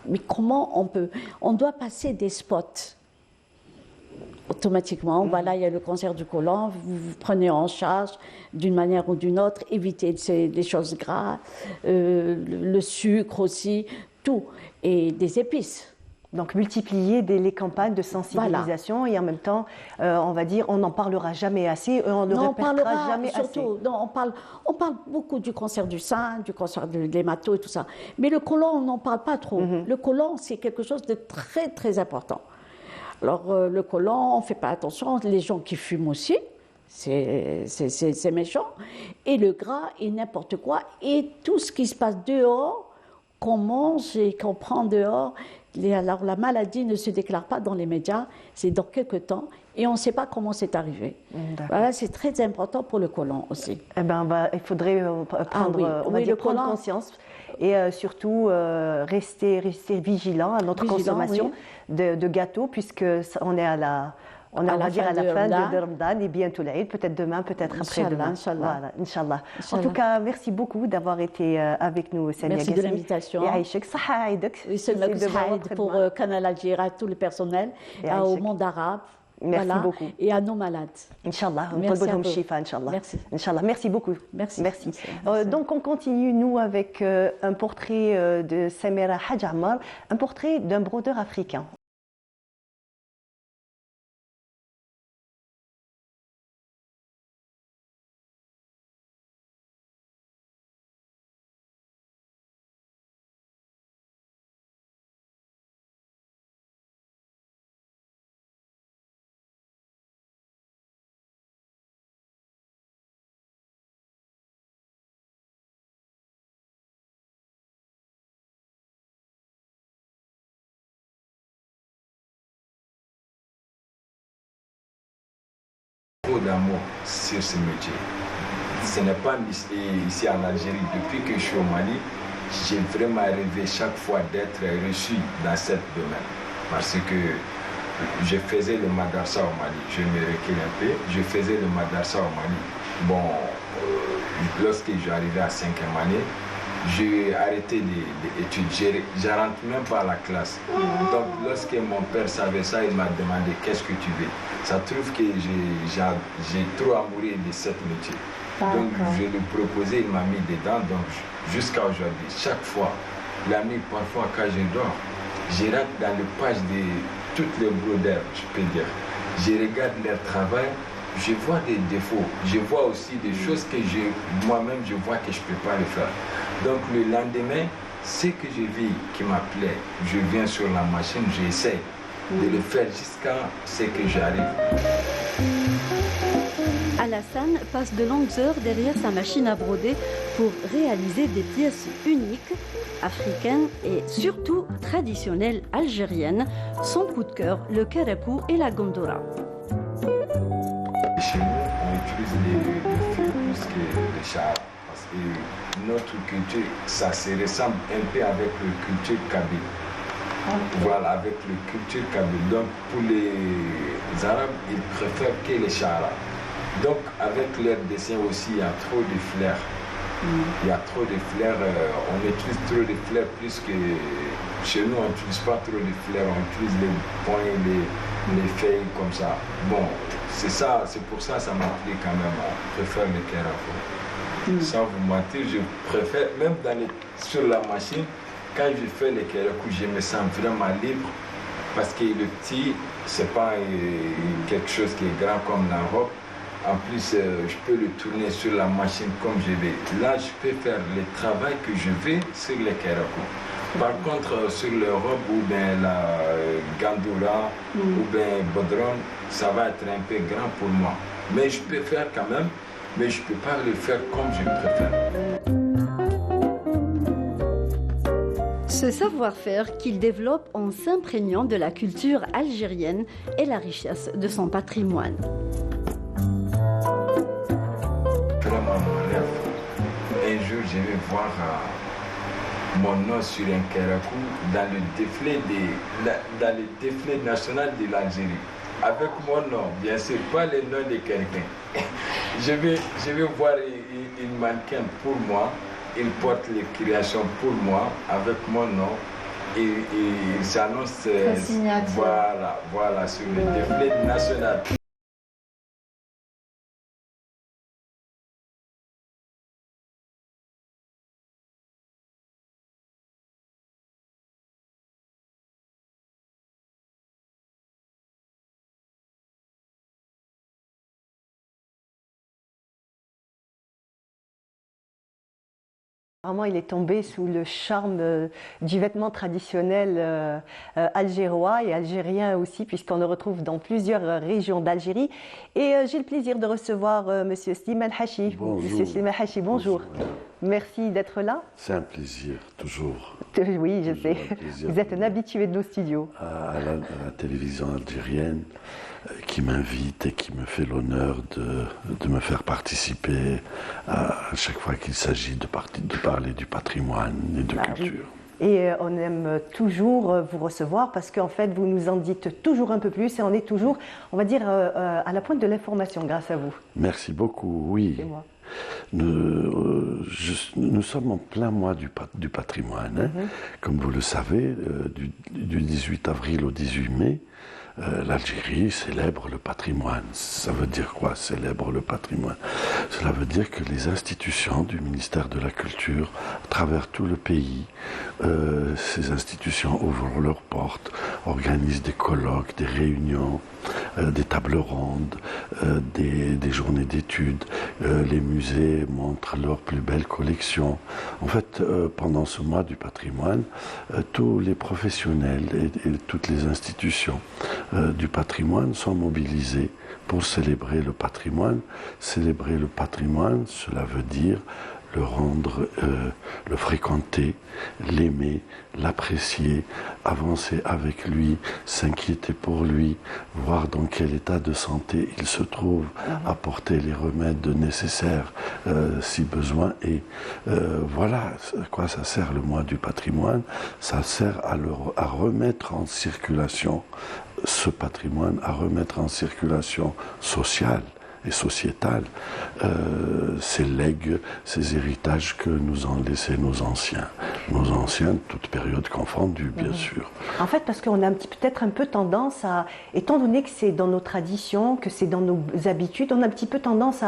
Mais comment on peut... On doit passer des spots automatiquement. Voilà, il y a le cancer du côlon, vous prenez en charge d'une manière ou d'une autre, évitez des choses gras, le sucre aussi, tout, et des épices. Donc multiplier les campagnes de sensibilisation, voilà. Et en même temps, on va dire, on n'en parlera jamais assez, on ne répétera jamais assez. Non, on parle beaucoup du cancer du sein, du cancer de l'hémato et tout ça, mais le côlon, on n'en parle pas trop. Le côlon, c'est quelque chose de très très important. Alors le côlon, on ne fait pas attention, les gens qui fument aussi, c'est méchant, et le gras et n'importe quoi, et tout ce qui se passe dehors, qu'on mange et qu'on prend dehors. Alors la maladie ne se déclare pas dans les médias, c'est dans quelques temps, et on ne sait pas comment c'est arrivé. Voilà, c'est très important pour le côlon aussi. Eh ben, il faudrait prendre conscience et surtout rester vigilant à notre consommation de gâteaux, puisque on est à la fin de Ramadan et bientôt l'Aïd, peut-être demain, peut-être après-demain. Voilà, Inch'Allah. En tout cas, merci beaucoup d'avoir été avec nous, Samia Gassemi. Merci de l'invitation. Et Aïchek, Saha Aïdek. Pour Canal Algérie, tout le personnel, au monde arabe. Merci beaucoup. Et à nos malades. Inch'Allah. Merci. Inch'Allah. Merci beaucoup. Merci. Donc, on continue, nous, avec un portrait de Samira Hadj Ammar, un portrait d'un brodeur africain. D'amour sur ce métier. Ce n'est pas ici en Algérie. Depuis que je suis au Mali, j'ai vraiment rêvé chaque fois d'être reçu dans ce domaine. Parce que je faisais le madarsa au Mali. Je me recule un peu. Je faisais le madarsa au Mali. Bon, lorsque j'arrivais à 5e année, j'ai arrêté les études. Je rentre même pas à la classe. Donc, lorsque mon père savait ça, il m'a demandé qu'est-ce que tu veux. Ça trouve que j'ai trop amoureux de ce métier. Donc, je lui proposais, il m'a mis dedans. Donc, jusqu'à aujourd'hui, chaque fois, la nuit, parfois, quand je dors, je rentre dans les pages de toutes les brodeurs, je peux dire. Je regarde leur travail. Je vois des défauts, je vois aussi des choses que moi-même je vois que je ne peux pas le faire. Donc le lendemain, ce que je vis qui m'appelait, je viens sur la machine, j'essaie de le faire jusqu'à ce que j'arrive. À Alassane passe de longues heures derrière sa machine à broder pour réaliser des pièces uniques, africaines et surtout traditionnelles algériennes. Son coup de cœur, le karakou et la gondora. Chez nous, on utilise les fils plus que les chars. Parce que notre culture, ça se ressemble un peu avec la culture kabyle. Voilà, avec la culture kabyle. Donc, pour les Arabes, ils préfèrent que les chars. Donc, avec leur dessin aussi, il y a trop de fleurs. Il y a trop de fleurs. On utilise trop de fleurs plus que... Chez nous, on n'utilise pas trop de fleurs. On utilise les points, les feuilles comme ça. Bon, c'est ça, c'est pour ça que ça m'a plu quand même. Je préfère les karakou. Sans vous mentir, je préfère, même sur la machine, quand je fais les karakou, je me sens vraiment libre. Parce que le petit, c'est pas quelque chose qui est grand comme la robe. En plus, je peux le tourner sur la machine comme je vais. Là, je peux faire le travail que je veux sur les karakou. Par contre, sur le robe ou bien la gandoura ou bien bodron, ça va être un peu grand pour moi. Mais je peux faire quand même, mais je ne peux pas le faire comme je préfère. Ce savoir-faire qu'il développe en s'imprégnant de la culture algérienne et la richesse de son patrimoine. Vraiment mon rêve. Un jour, je vais voir mon nom sur un karakou dans le défilé national de l'Algérie. Avec mon nom, bien sûr, pas le nom de quelqu'un. je vais voir une mannequin pour moi, il porte les créations pour moi, avec mon nom, et il s'annonce voilà, sur le défilé national. Vraiment, il est tombé sous le charme du vêtement traditionnel algérois et algérien aussi, puisqu'on le retrouve dans plusieurs régions d'Algérie. Et j'ai le plaisir de recevoir Monsieur Slimane Hachi. Bonjour. Monsieur Slimane Hachi, bonjour. Merci d'être là. C'est un plaisir, toujours. Oui, je sais. Vous êtes un habitué de nos studios. À la télévision algérienne, qui m'invite et qui me fait l'honneur de me faire participer à chaque fois qu'il s'agit de parler du patrimoine et de culture. Et on aime toujours vous recevoir parce qu'en fait, vous nous en dites toujours un peu plus et on est toujours, on va dire, à la pointe de l'information grâce à vous. Merci beaucoup, oui. C'est moi. Nous sommes en plein mois du patrimoine. Hein. Comme vous le savez, du 18 avril au 18 mai, l'Algérie célèbre le patrimoine. Ça veut dire quoi, célèbre le patrimoine? Cela veut dire que les institutions du ministère de la Culture, à travers tout le pays, ces institutions ouvrent leurs portes, organisent des colloques, des réunions, des tables rondes, des journées d'études. Les musées montrent leurs plus belles collections. En fait, pendant ce mois du patrimoine, tous les professionnels et toutes les institutions du patrimoine sont mobilisés pour célébrer le patrimoine. Célébrer le patrimoine, cela veut dire le rendre, le fréquenter, l'aimer, l'apprécier, avancer avec lui, s'inquiéter pour lui, voir dans quel état de santé il se trouve, apporter les remèdes nécessaires si besoin est. Voilà à quoi ça sert le mois du patrimoine. Ça sert à remettre en circulation ce patrimoine, à remettre en circulation sociale et sociétale ces legs, ces héritages que nous ont laissés nos anciens, toutes périodes confondues, bien sûr. En fait, parce qu'on a peut-être un peu tendance à, étant donné que c'est dans nos traditions, que c'est dans nos habitudes, on a un petit peu tendance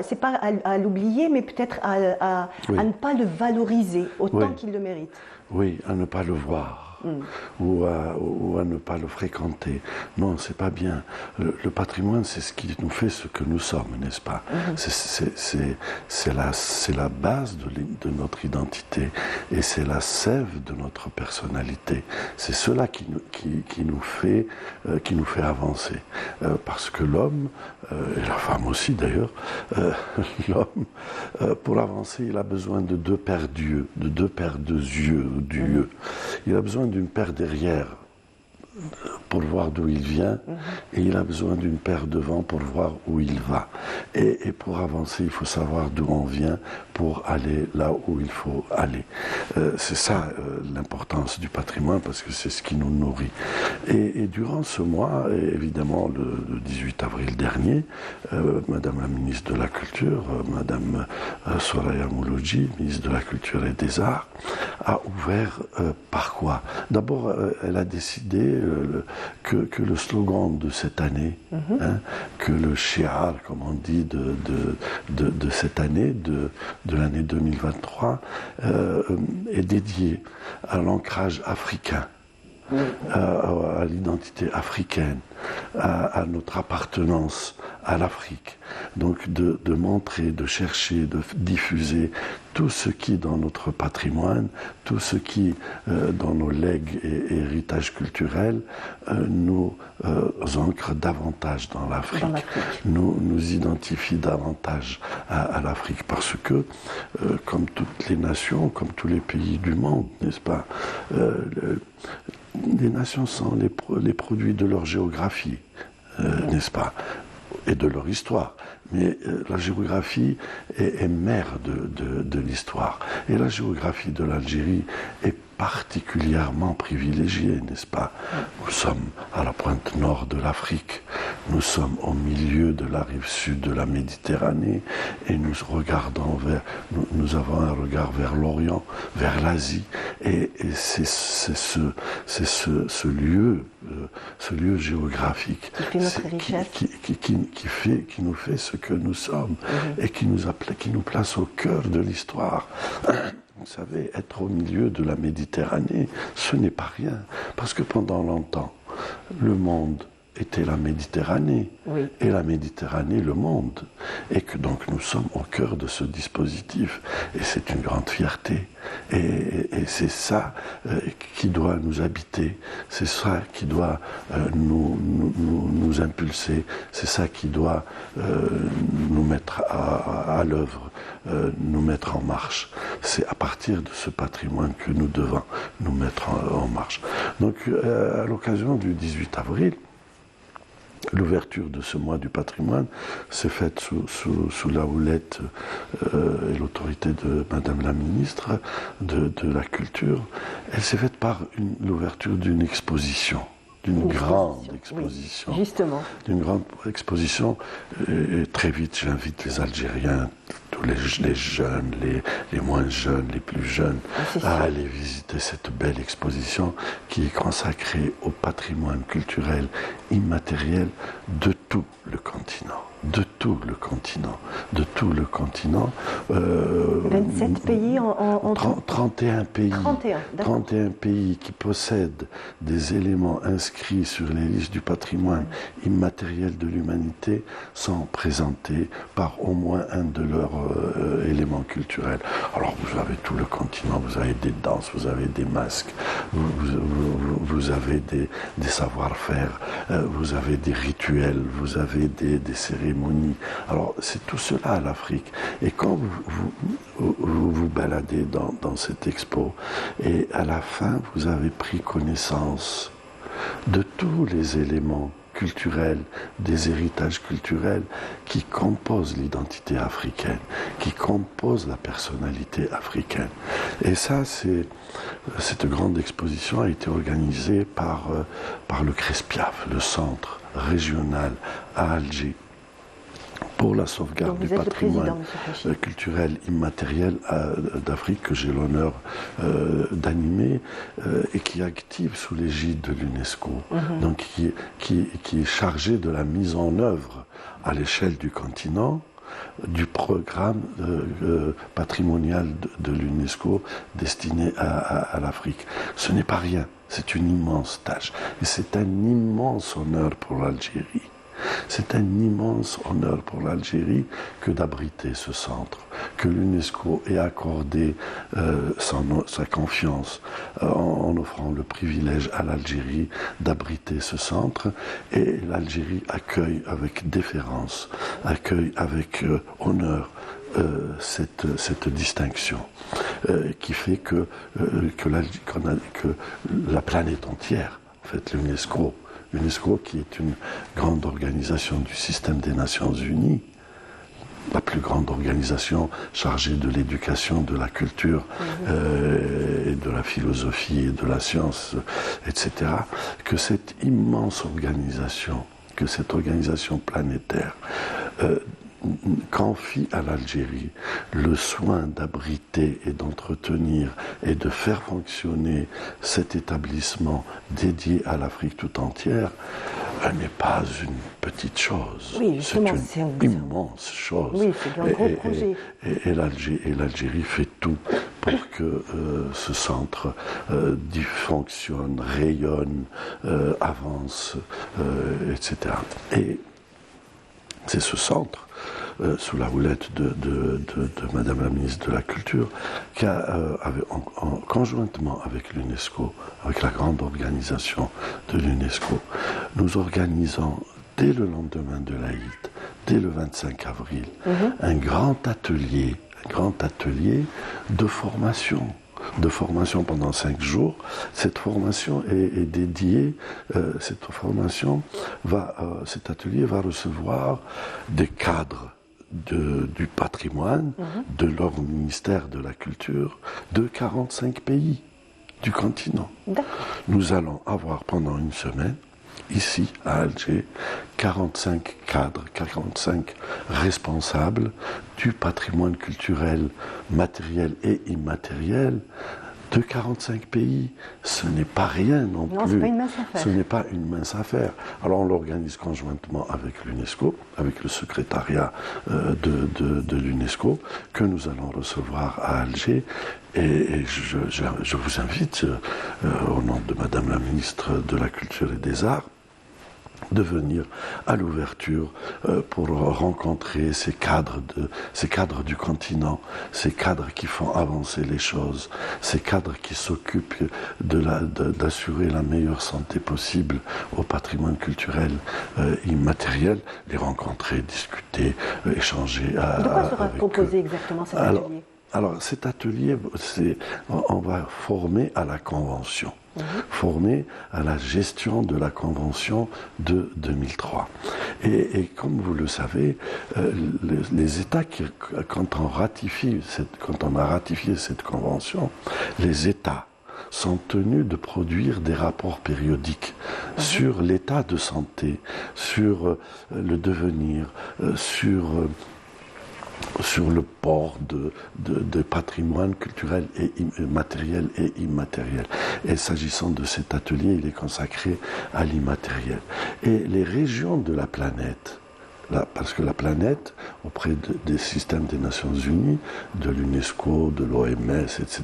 c'est pas à l'oublier, mais peut-être à ne pas le valoriser autant qu'il le mérite. Oui, à ne pas le voir. ou à ne pas le fréquenter. Non, c'est pas bien. Le patrimoine, c'est ce qui nous fait ce que nous sommes, n'est-ce pas? C'est la base de notre identité et c'est la sève de notre personnalité. C'est cela qui nous fait avancer. Parce que l'homme, et la femme aussi d'ailleurs, l'homme, pour avancer, il a besoin de deux paires d'yeux, de deux paires de yeux, d'yeux. Il a besoin d'une paire derrière pour voir d'où il vient, et il a besoin d'une paire devant pour voir où il va. Et pour avancer, il faut savoir d'où on vient pour aller là où il faut aller. C'est ça l'importance du patrimoine, parce que c'est ce qui nous nourrit. Et durant ce mois, et évidemment le 18 avril dernier, Madame la ministre de la Culture, Madame Soraya Mouloudji, ministre de la Culture et des Arts, a ouvert par quoi? D'abord, elle a décidé que le slogan de cette année, que le shi'ar, comme on dit, de cette année, de l'année 2023, est dédié à l'ancrage africain, à l'identité africaine, à notre appartenance à l'Afrique. Donc de montrer, de chercher, de diffuser tout ce qui dans notre patrimoine, tout ce qui dans nos legs et héritages culturels nous ancre davantage dans l'Afrique, nous identifie davantage à l'Afrique, parce que comme toutes les nations, comme tous les pays du monde, n'est-ce pas, les nations sont les produits de leur géographie, n'est-ce pas, et de leur histoire. Mais la géographie est mère de l'histoire. Et la géographie de l'Algérie est particulièrement privilégiée, n'est-ce pas? Nous sommes à la pointe nord de l'Afrique, nous sommes au milieu de la rive sud de la Méditerranée, et nous avons un regard vers l'Orient, vers l'Asie, et c'est ce lieu géographique qui nous fait ce que nous sommes, et qui nous place au cœur de l'histoire. Vous savez, être au milieu de la Méditerranée, ce n'est pas rien, parce que pendant longtemps, le monde était la Méditerranée, et la Méditerranée le monde, et que donc nous sommes au cœur de ce dispositif, et c'est une grande fierté, et c'est ça qui doit nous habiter, c'est ça qui doit nous impulser, c'est ça qui doit nous mettre à l'œuvre, nous mettre en marche. C'est à partir de ce patrimoine que nous devons nous mettre en marche. Donc à l'occasion du 18 avril, l'ouverture de ce mois du patrimoine s'est faite sous la houlette et l'autorité de Madame la ministre de la Culture. Elle s'est faite par l'ouverture d'une exposition, d'une grande exposition. Oui, justement. D'une grande exposition. Et très vite, j'invite les Algériens, tous les jeunes, les moins jeunes, les plus jeunes, à aller visiter cette belle exposition qui est consacrée au patrimoine culturel immatériel de tout le continent. De tout le continent. 27 pays en 31 pays. 31 pays qui possèdent des éléments inscrits sur les listes du patrimoine immatériel de l'humanité sont présentés par au moins un de leurs éléments culturels. Alors vous avez tout le continent, vous avez des danses, vous avez des masques, vous avez des savoir-faire, vous avez des rituels, vous avez des cérémonies. Alors c'est tout cela l'Afrique. Et quand vous baladez dans cette expo, et à la fin vous avez pris connaissance de tous les éléments culturels, des héritages culturels qui composent l'identité africaine, qui composent la personnalité africaine. Et ça, cette grande exposition a été organisée par le CRESPIAF, le centre régional à Alger, pour la sauvegarde du patrimoine culturel immatériel d'Afrique, que j'ai l'honneur d'animer, et qui est active sous l'égide de l'UNESCO, donc qui est chargé de la mise en œuvre à l'échelle du continent du programme patrimonial de l'UNESCO destiné à l'Afrique. Ce n'est pas rien. C'est une immense tâche. Et c'est un immense honneur pour l'Algérie. C'est un immense honneur pour l'Algérie que d'abriter ce centre, que l'UNESCO ait accordé sa confiance en offrant le privilège à l'Algérie d'abriter ce centre, et l'Algérie accueille avec déférence, accueille avec honneur cette distinction qui fait que la planète entière, en fait, l'UNESCO qui est une grande organisation du système des Nations Unies, la plus grande organisation chargée de l'éducation, de la culture, et de la philosophie et de la science, etc., que cette immense organisation, que cette organisation planétaire confie à l'Algérie le soin d'abriter et d'entretenir et de faire fonctionner cet établissement dédié à l'Afrique tout entière, n'est pas une petite chose. Oui, c'est une immense chose. Oui, c'est un gros projet. Et l'Algérie fait tout pour que ce centre fonctionne, rayonne, avance, etc. Et c'est ce centre, sous la houlette de Madame la ministre de la Culture, qui conjointement avec l'UNESCO, avec la grande organisation de l'UNESCO, nous organisons dès le lendemain de l'Aïd, dès le 25 avril, un grand atelier de formation pendant 5 jours. Cette formation est dédiée, cet atelier va recevoir des cadres du patrimoine, de leur ministère de la Culture, de 45 pays du continent. Nous allons avoir pendant une semaine, ici à Alger, 45 cadres, 45 responsables du patrimoine culturel, matériel et immatériel de 45 pays. Ce n'est pas rien non plus. C'est pas une mince affaire. Ce n'est pas une mince affaire. Alors on l'organise conjointement avec l'UNESCO, avec le secrétariat de l'UNESCO, que nous allons recevoir à Alger. Et je vous invite, au nom de Madame la ministre de la Culture et des Arts, de venir à l'ouverture pour rencontrer ces cadres du continent, ces cadres qui font avancer les choses, ces cadres qui s'occupent d'assurer la meilleure santé possible au patrimoine culturel immatériel, les rencontrer, discuter, échanger. De quoi sera composé exactement cet atelier ? Alors cet atelier, on va former à la Convention. Formé à la gestion de la Convention de 2003. Et comme vous le savez, les États, quand on a ratifié cette Convention, les États sont tenus de produire des rapports périodiques sur l'état de santé, sur le devenir, sur le port de patrimoine culturel et matériel et immatériel. Et s'agissant de cet atelier, il est consacré à l'immatériel. Et les régions de la planète, parce que la planète, auprès des systèmes des Nations Unies, de l'UNESCO, de l'OMS, etc.,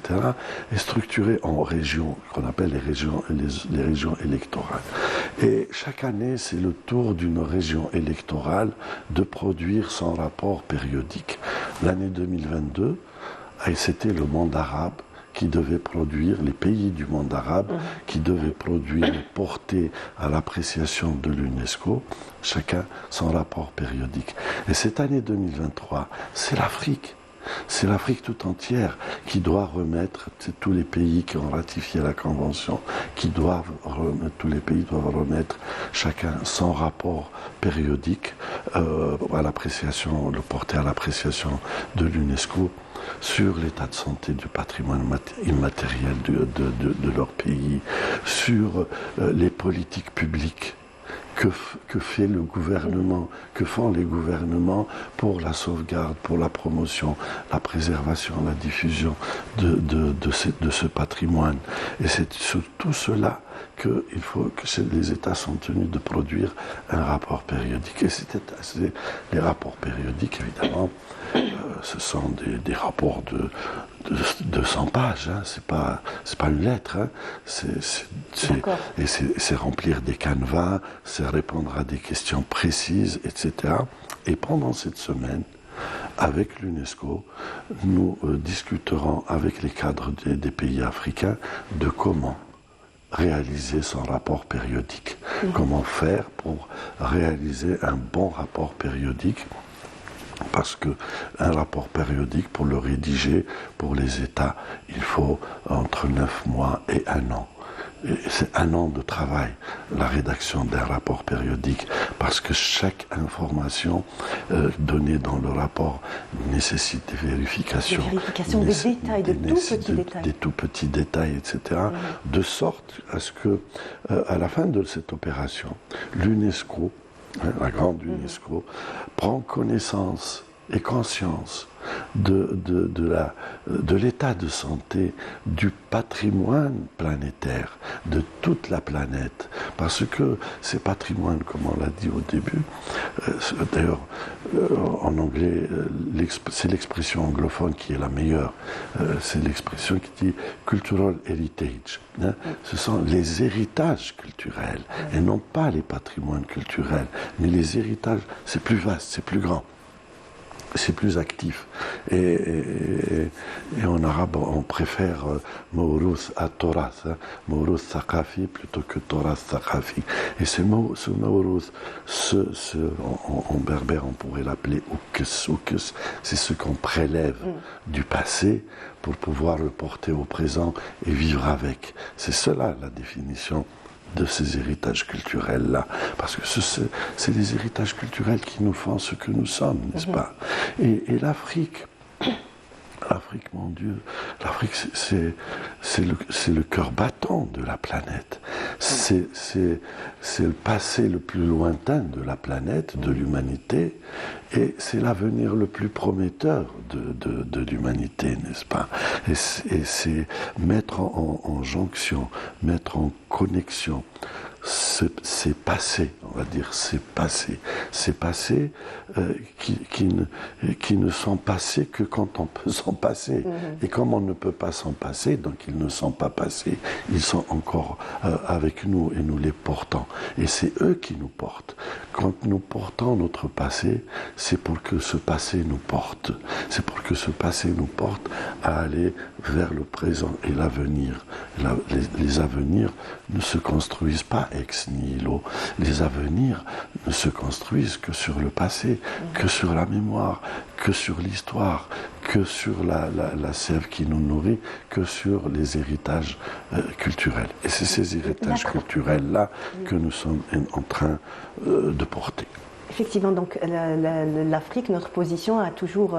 est structurée en régions, qu'on appelle les régions électorales. Et chaque année, c'est le tour d'une région électorale de produire son rapport périodique. L'année 2022, c'était le monde arabe qui devait produire, les pays du monde arabe, qui devaient produire et porter à l'appréciation de l'UNESCO, chacun son rapport périodique. Et cette année 2023, c'est l'Afrique. C'est l'Afrique tout entière qui doit remettre, c'est tous les pays qui ont ratifié la Convention, tous les pays doivent remettre chacun son rapport périodique à l'appréciation, le porter à l'appréciation de l'UNESCO sur l'état de santé du patrimoine immatériel de leur pays, sur les politiques publiques que fait le gouvernement, que font les gouvernements pour la sauvegarde, pour la promotion, la préservation, la diffusion de ce patrimoine. Et c'est sur tout cela que les États sont tenus de produire un rapport périodique. Et les rapports périodiques, évidemment, ce sont des rapports de 100 pages, hein. C'est pas une lettre, hein. C'est remplir des canevas, c'est répondre à des questions précises, etc. Et pendant cette semaine, avec l'UNESCO, nous discuterons avec les cadres des pays africains de comment réaliser son rapport périodique. Comment faire pour réaliser un bon rapport périodique, parce qu'un rapport périodique, pour le rédiger, pour les États, il faut entre 9 mois et 1 an. C'est 1 an de travail, la rédaction d'un rapport périodique, parce que chaque information donnée dans le rapport nécessite des vérifications. Des détails, de tout petits détails. Des tout petits détails, etc. De sorte à ce que, à la fin de cette opération, l'UNESCO, la grande UNESCO, prend connaissance et conscience de l'état de santé du patrimoine planétaire, de toute la planète. Parce que ces patrimoines, comme on l'a dit au début, d'ailleurs, en anglais, c'est l'expression anglophone qui est la meilleure. C'est l'expression qui dit « cultural heritage ». Hein. Ce sont les héritages culturels, et non pas les patrimoines culturels. Mais les héritages, c'est plus vaste, c'est plus grand. C'est plus actif. Et en arabe, on préfère Mawrouth à Toras, hein, Mawrouth Thaqafi plutôt que Toras Thaqafi. Et ce Mawrouth, en berbère, on pourrait l'appeler Oukes, c'est ce qu'on prélève du passé pour pouvoir le porter au présent et vivre avec. C'est cela la définition de ces héritages culturels-là. Parce que c'est les héritages culturels qui nous font ce que nous sommes, n'est-ce pas? Et l'Afrique, mon Dieu, l'Afrique, c'est le cœur battant de la planète. C'est le passé le plus lointain de la planète, de l'humanité, et c'est l'avenir le plus prometteur de l'humanité, n'est-ce pas? Et c'est mettre en jonction, mettre en connexion ces passés, on va dire ces passés qui ne sont passés que quand on peut s'en passer. Et comme on ne peut pas s'en passer, donc ils ne sont pas passés, ils sont encore avec nous et nous les portons. Et c'est eux qui nous portent. Quand nous portons notre passé, c'est pour que ce passé nous porte. C'est pour que ce passé nous porte à aller vers le présent et l'avenir. Les avenirs ne se construisent pas ex nihilo. Les avenirs ne se construisent que sur le passé, que sur la mémoire, que sur l'histoire, que sur la sève qui nous nourrit, que sur les héritages culturels. Et c'est ces héritages culturels-là que nous sommes en train de porter. Effectivement, donc l'Afrique, notre position a toujours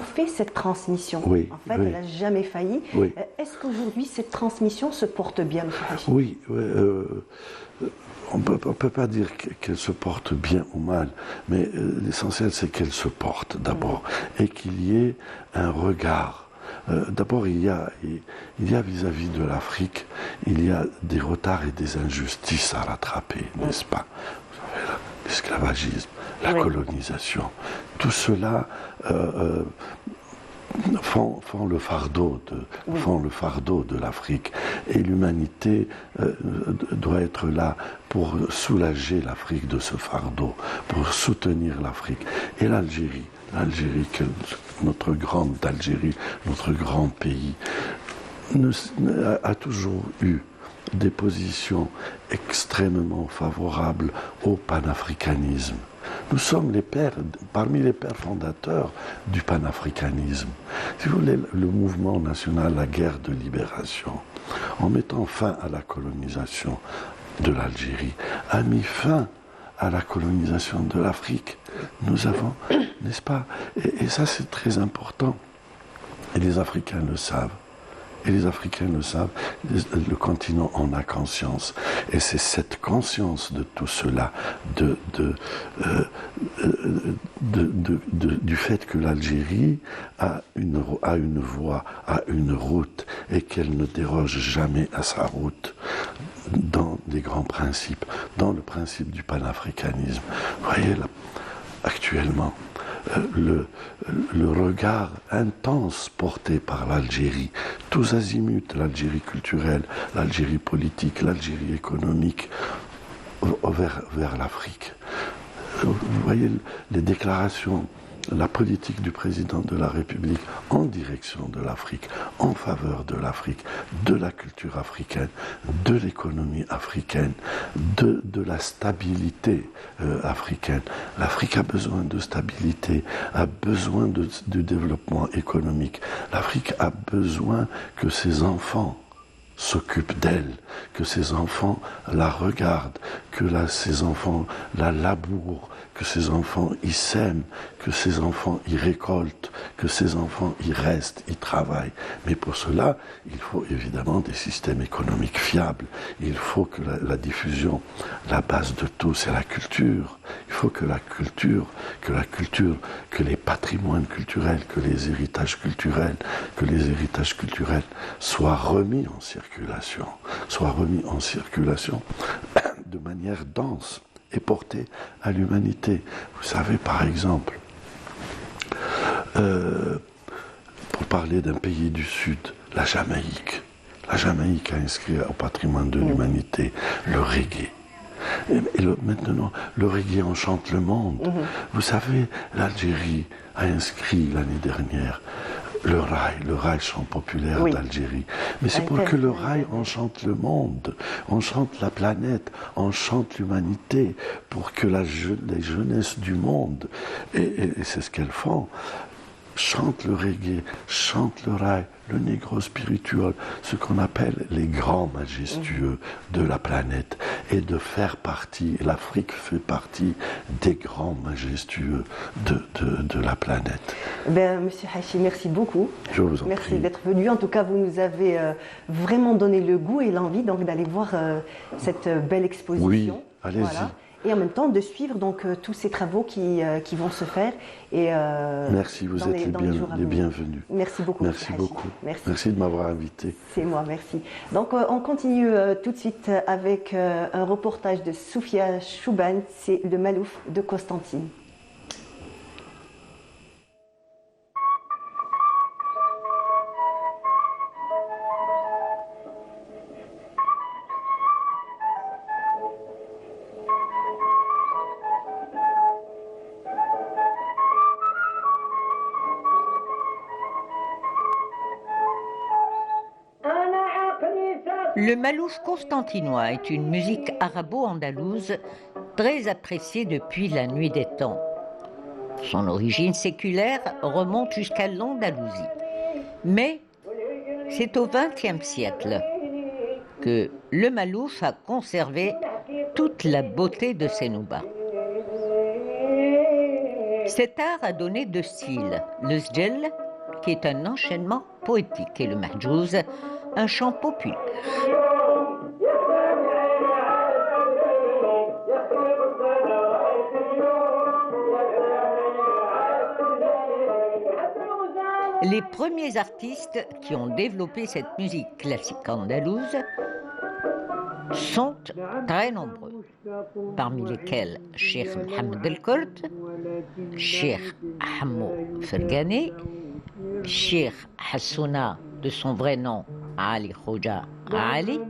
fait cette transmission. Oui, en fait, elle n'a jamais failli. Oui. Est-ce qu'aujourd'hui, cette transmission se porte bien, M. Hachim? Oui, on ne peut pas dire qu'elle se porte bien ou mal, mais l'essentiel, c'est qu'elle se porte d'abord, et qu'il y ait un regard. D'abord, il y a vis-à-vis de l'Afrique, il y a des retards et des injustices à rattraper, n'est-ce pas? L'esclavagisme, la colonisation, tout cela font le fardeau de l'Afrique. Et l'humanité doit être là pour soulager l'Afrique de ce fardeau, pour soutenir l'Afrique. Et l'Algérie, notre grande Algérie, notre grand pays, a toujours eu des positions extrêmement favorables au panafricanisme. Nous sommes parmi les pères fondateurs du panafricanisme. Si vous voulez, le mouvement national, la guerre de libération, en mettant fin à la colonisation de l'Algérie, a mis fin à la colonisation de l'Afrique. Nous avons, n'est-ce pas? Et ça, c'est très important. Et les Africains le savent. Et les Africains le savent, le continent en a conscience. Et c'est cette conscience de tout cela, du fait que l'Algérie a une voie, a une route, et qu'elle ne déroge jamais à sa route, dans des grands principes, dans le principe du panafricanisme. Vous voyez, là, actuellement, le regard intense porté par l'Algérie, tous azimuts, l'Algérie culturelle, l'Algérie politique, l'Algérie économique, vers l'Afrique. Vous voyez les déclarations, la politique du président de la République en direction de l'Afrique, en faveur de l'Afrique, de la culture africaine, de l'économie africaine, de la stabilité africaine. L'Afrique a besoin de stabilité, a besoin de développement économique. L'Afrique a besoin que ses enfants s'occupent d'elle, que ses enfants la regardent, que ses enfants la labourent, que ses enfants y sèment, que ses enfants y récoltent, que ses enfants y restent, y travaillent. Mais pour cela, il faut évidemment des systèmes économiques fiables. Il faut que la diffusion, la base de tout, c'est la culture. Il faut que les patrimoines culturels, que les héritages culturels soient remis en circulation, de manière dense et portée à l'humanité. Vous savez, par exemple, pour parler d'un pays du Sud, la Jamaïque. La Jamaïque a inscrit au patrimoine de l'humanité le reggae. Maintenant, le reggae enchante le monde. Vous savez, l'Algérie a inscrit l'année dernière le rail chant populaire d'Algérie. Mais c'est pour que le rail enchante le monde, enchante la planète, enchante l'humanité, pour que les jeunesses du monde, et c'est ce qu'elles font, chantent le reggae, chantent le rail, le négro spirituel, ce qu'on appelle les grands majestueux de la planète, et de faire partie, l'Afrique fait partie des grands majestueux de la planète. Monsieur Hachi, merci beaucoup. Je vous en prie. Merci d'être venu. En tout cas, vous nous avez vraiment donné le goût et l'envie donc d'aller voir cette belle exposition. Oui, allez-y. Voilà. Et en même temps de suivre donc tous ces travaux qui vont se faire. Et, merci, vous êtes les bienvenus. Merci beaucoup. Merci beaucoup. Merci de m'avoir invité. C'est moi, merci. Donc on continue tout de suite avec un reportage de Soufia Chouban, c'est le Malouf de Constantine. Le malouf constantinois est une musique arabo-andalouse très appréciée depuis la nuit des temps. Son origine séculaire remonte jusqu'à l'Andalousie. Mais c'est au XXe siècle que le malouf a conservé toute la beauté de ses noubas. Cet art a donné deux styles, le sdjel, qui est un enchaînement poétique, et le mahjouz, un chant populaire. Les premiers artistes qui ont développé cette musique classique andalouse sont très nombreux, parmi lesquels Cheikh Mohamed El Kord, Cheikh Hammo Fergani, Cheikh Hassouna, de son vrai nom Ali Khoja Ali,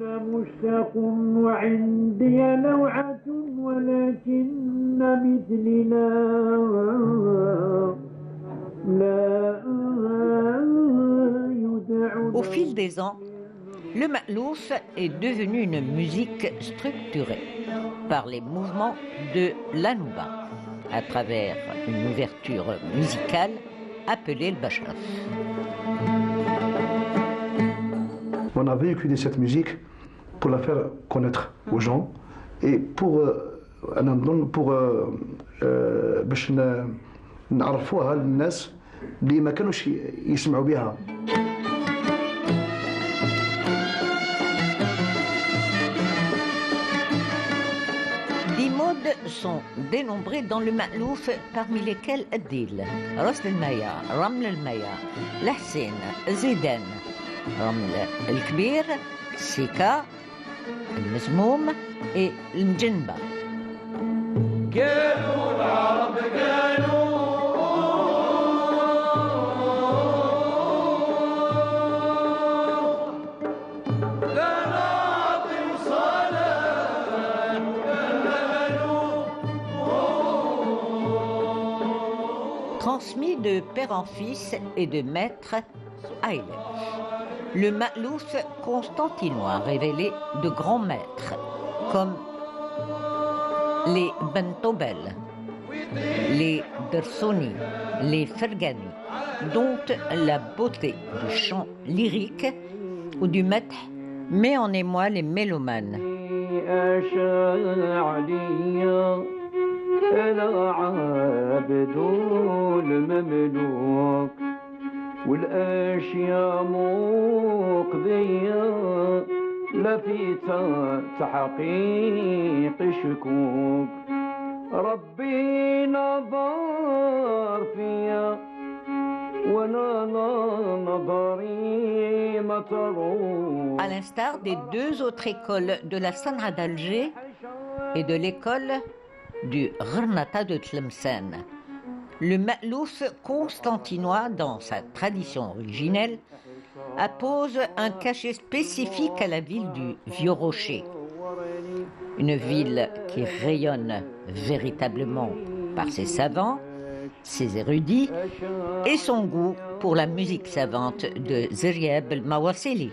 Au fil des ans, le malouf est devenu une musique structurée par les mouvements de l'Anouba, à travers une ouverture musicale appelée le Bachraf. On a véhiculé cette musique pour la faire connaître aux gens et pour باش نعرفوها للناس اللي ما كانوش يسمعوا بها. Des modes sont dénombrés dans le malouf, parmi lesquels Adil, Ras el-Maya, Raml el-Maya, Lahsin, Zidan, Raml el-Kbir, Sika, le mezmoum et le mdjenba. Transmis de père en fils et de maître à élève. Le ma'louf constantinois révélé de grands maîtres, comme les Bentobel, les Bersoni, les Fergani, dont la beauté du chant lyrique ou du maître met en émoi les mélomanes. والاشياء مقضيه لا في تحقيق شكوك ربي نظر فيا وانا نظري ما تروح. À l'instar des deux autres écoles de la San'a d'Alger et de l'école du Gharnata de Tlemcen, le ma'louf constantinois, dans sa tradition originelle, appose un cachet spécifique à la ville du Vieux-Rocher. Une ville qui rayonne véritablement par ses savants, ses érudits et son goût pour la musique savante de Zeryeb el-Mawasili.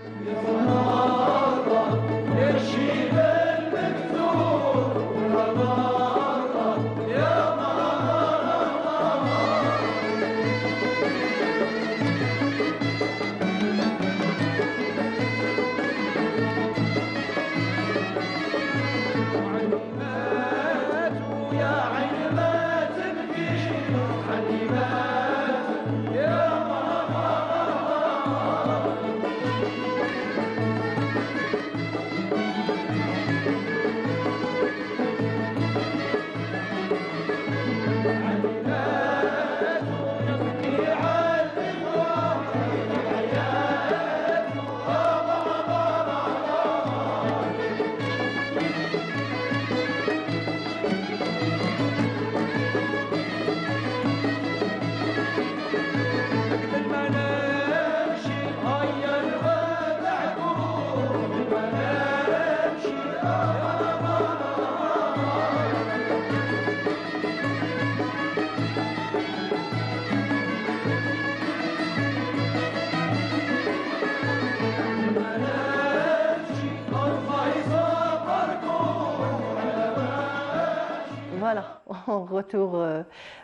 Voilà,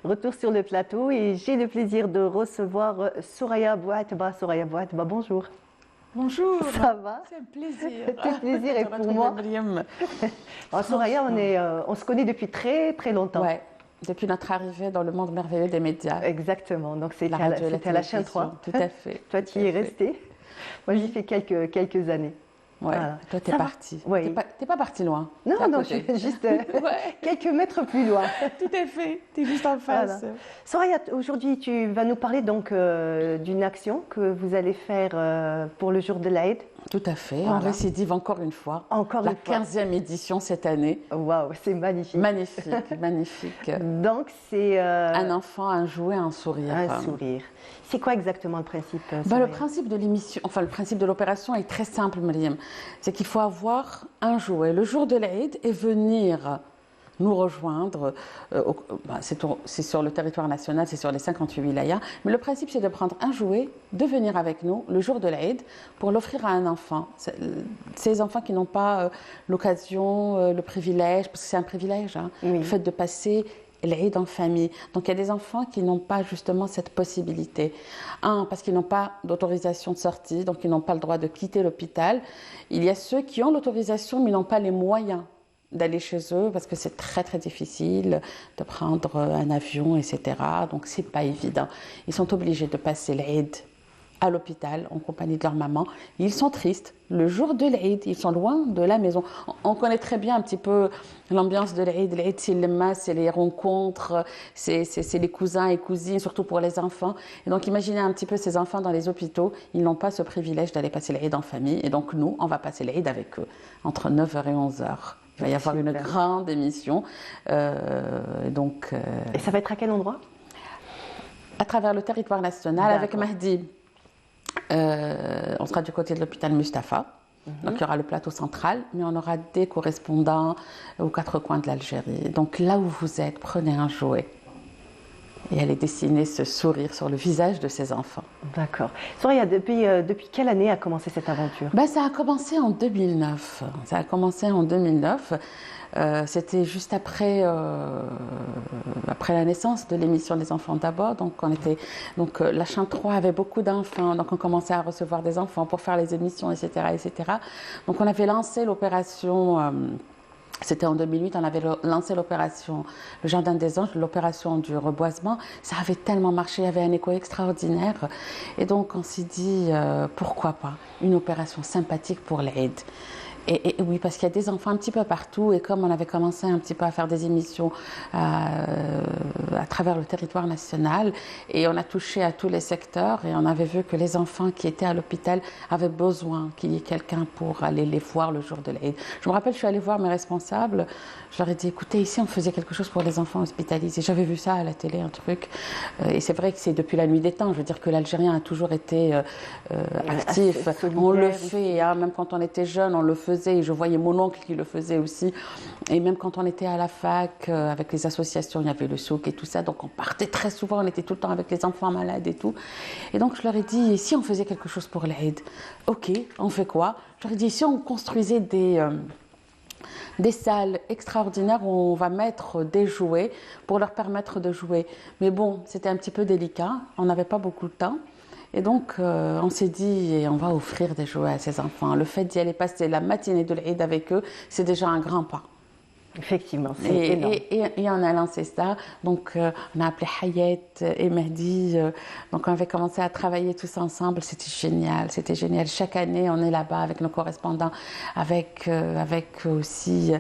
retour sur le plateau et j'ai le plaisir de recevoir Soraya Bouatba. Soraya Bouatba, bonjour. Bonjour. Ça va? C'est un plaisir. C'est un plaisir et pour moi. Alors, Soraya, on se connaît depuis très très longtemps. Ouais, depuis notre arrivée dans le monde merveilleux des médias. Exactement, donc c'était à la chaîne 3. Tout à fait. Toi, tu y es restée. Moi, j'y fais quelques années. Ouais, voilà. Toi, t'es partie. Oui. T'es pas partie loin. Non, non, je suis juste quelques mètres plus loin. Tout à fait, t'es juste en face. Voilà. Soraya, aujourd'hui, tu vas nous parler donc d'une action que vous allez faire pour le jour de l'Aïd. Tout à fait, voilà. On récidive encore une fois. Encore une fois. La 15e édition cette année. Waouh, c'est magnifique. Magnifique, magnifique. Donc, c'est... Un enfant, un jouet, un sourire. Un sourire. C'est quoi exactement le principe le principe de l'émission, enfin le principe de l'opération est très simple, Mariam. C'est qu'il faut avoir un jouet le jour de l'Aïd et venir nous rejoindre. C'est sur le territoire national, c'est sur les 58 wilayas. Mais le principe, c'est de prendre un jouet, de venir avec nous le jour de l'Aïd pour l'offrir à un enfant. Ces enfants qui n'ont pas l'occasion, le privilège, parce que c'est un privilège, hein, le fait de passer l'Aïd en famille. Donc il y a des enfants qui n'ont pas justement cette possibilité. Parce qu'ils n'ont pas d'autorisation de sortie, donc ils n'ont pas le droit de quitter l'hôpital. Il y a ceux qui ont l'autorisation mais n'ont pas les moyens d'aller chez eux parce que c'est très très difficile de prendre un avion, etc. Donc c'est pas évident. Ils sont obligés de passer l'Aïd à l'hôpital en compagnie de leur maman. Ils sont tristes. Le jour de l'Eid, ils sont loin de la maison. On connaît très bien un petit peu l'ambiance de l'Eid. L'Eid, c'est le mas, c'est les rencontres, c'est les cousins et cousines, surtout pour les enfants. Et donc imaginez un petit peu ces enfants dans les hôpitaux. Ils n'ont pas ce privilège d'aller passer l'Eid en famille. Et donc nous, on va passer l'Eid avec eux entre 9h et 11h. Il va y avoir une grande émission. Et ça va être à quel endroit? À travers le territoire national avec Mahdi. On sera du côté de l'hôpital Mustapha. Donc il y aura le plateau central, mais on aura des correspondants aux quatre coins de l'Algérie. Donc là où vous êtes, prenez un jouet et allez dessiner ce sourire sur le visage de ces enfants. D'accord. Soraya, depuis quelle année a commencé cette aventure? Ça a commencé en 2009. C'était juste après la naissance de l'émission des enfants d'abord. Donc la chaîne 3 avait beaucoup d'enfants, donc on commençait à recevoir des enfants pour faire les émissions, etc., etc. Donc on avait lancé l'opération. C'était en 2008, on avait lancé l'opération Le Jardin des Anges, l'opération du reboisement. Ça avait tellement marché, il y avait un écho extraordinaire. Et donc on s'est dit, pourquoi pas une opération sympathique pour l'Eid. Et oui, parce qu'il y a des enfants un petit peu partout, et comme on avait commencé un petit peu à faire des émissions à travers le territoire national, et on a touché à tous les secteurs, et on avait vu que les enfants qui étaient à l'hôpital avaient besoin qu'il y ait quelqu'un pour aller les voir le jour de l'Eid. Je me rappelle, je suis allée voir mes responsables, je leur ai dit, écoutez, ici on faisait quelque chose pour les enfants hospitalisés. J'avais vu ça à la télé, un truc, et c'est vrai que c'est depuis la nuit des temps. Je veux dire que l'Algérien a toujours été actif, on le fait, hein, même quand on était jeune, on le faisait. Et je voyais mon oncle qui le faisait aussi. Et même quand on était à la fac, avec les associations, il y avait le souk et tout ça. Donc on partait très souvent, on était tout le temps avec les enfants malades et tout. Et donc je leur ai dit, et si on faisait quelque chose pour l'Eid? Ok, on fait quoi? Je leur ai dit, si on construisait des salles extraordinaires où on va mettre des jouets pour leur permettre de jouer. Mais bon, c'était un petit peu délicat, on n'avait pas beaucoup de temps. Et donc, on s'est dit, on va offrir des jouets à ces enfants. Le fait d'y aller passer la matinée de l'Eid avec eux, c'est déjà un grand pas. Effectivement, c'est énorme. Et on a lancé ça. Donc, on a appelé Hayet et Mehdi. Donc, on avait commencé à travailler tous ensemble. C'était génial, c'était génial. Chaque année, on est là-bas avec nos correspondants, avec aussi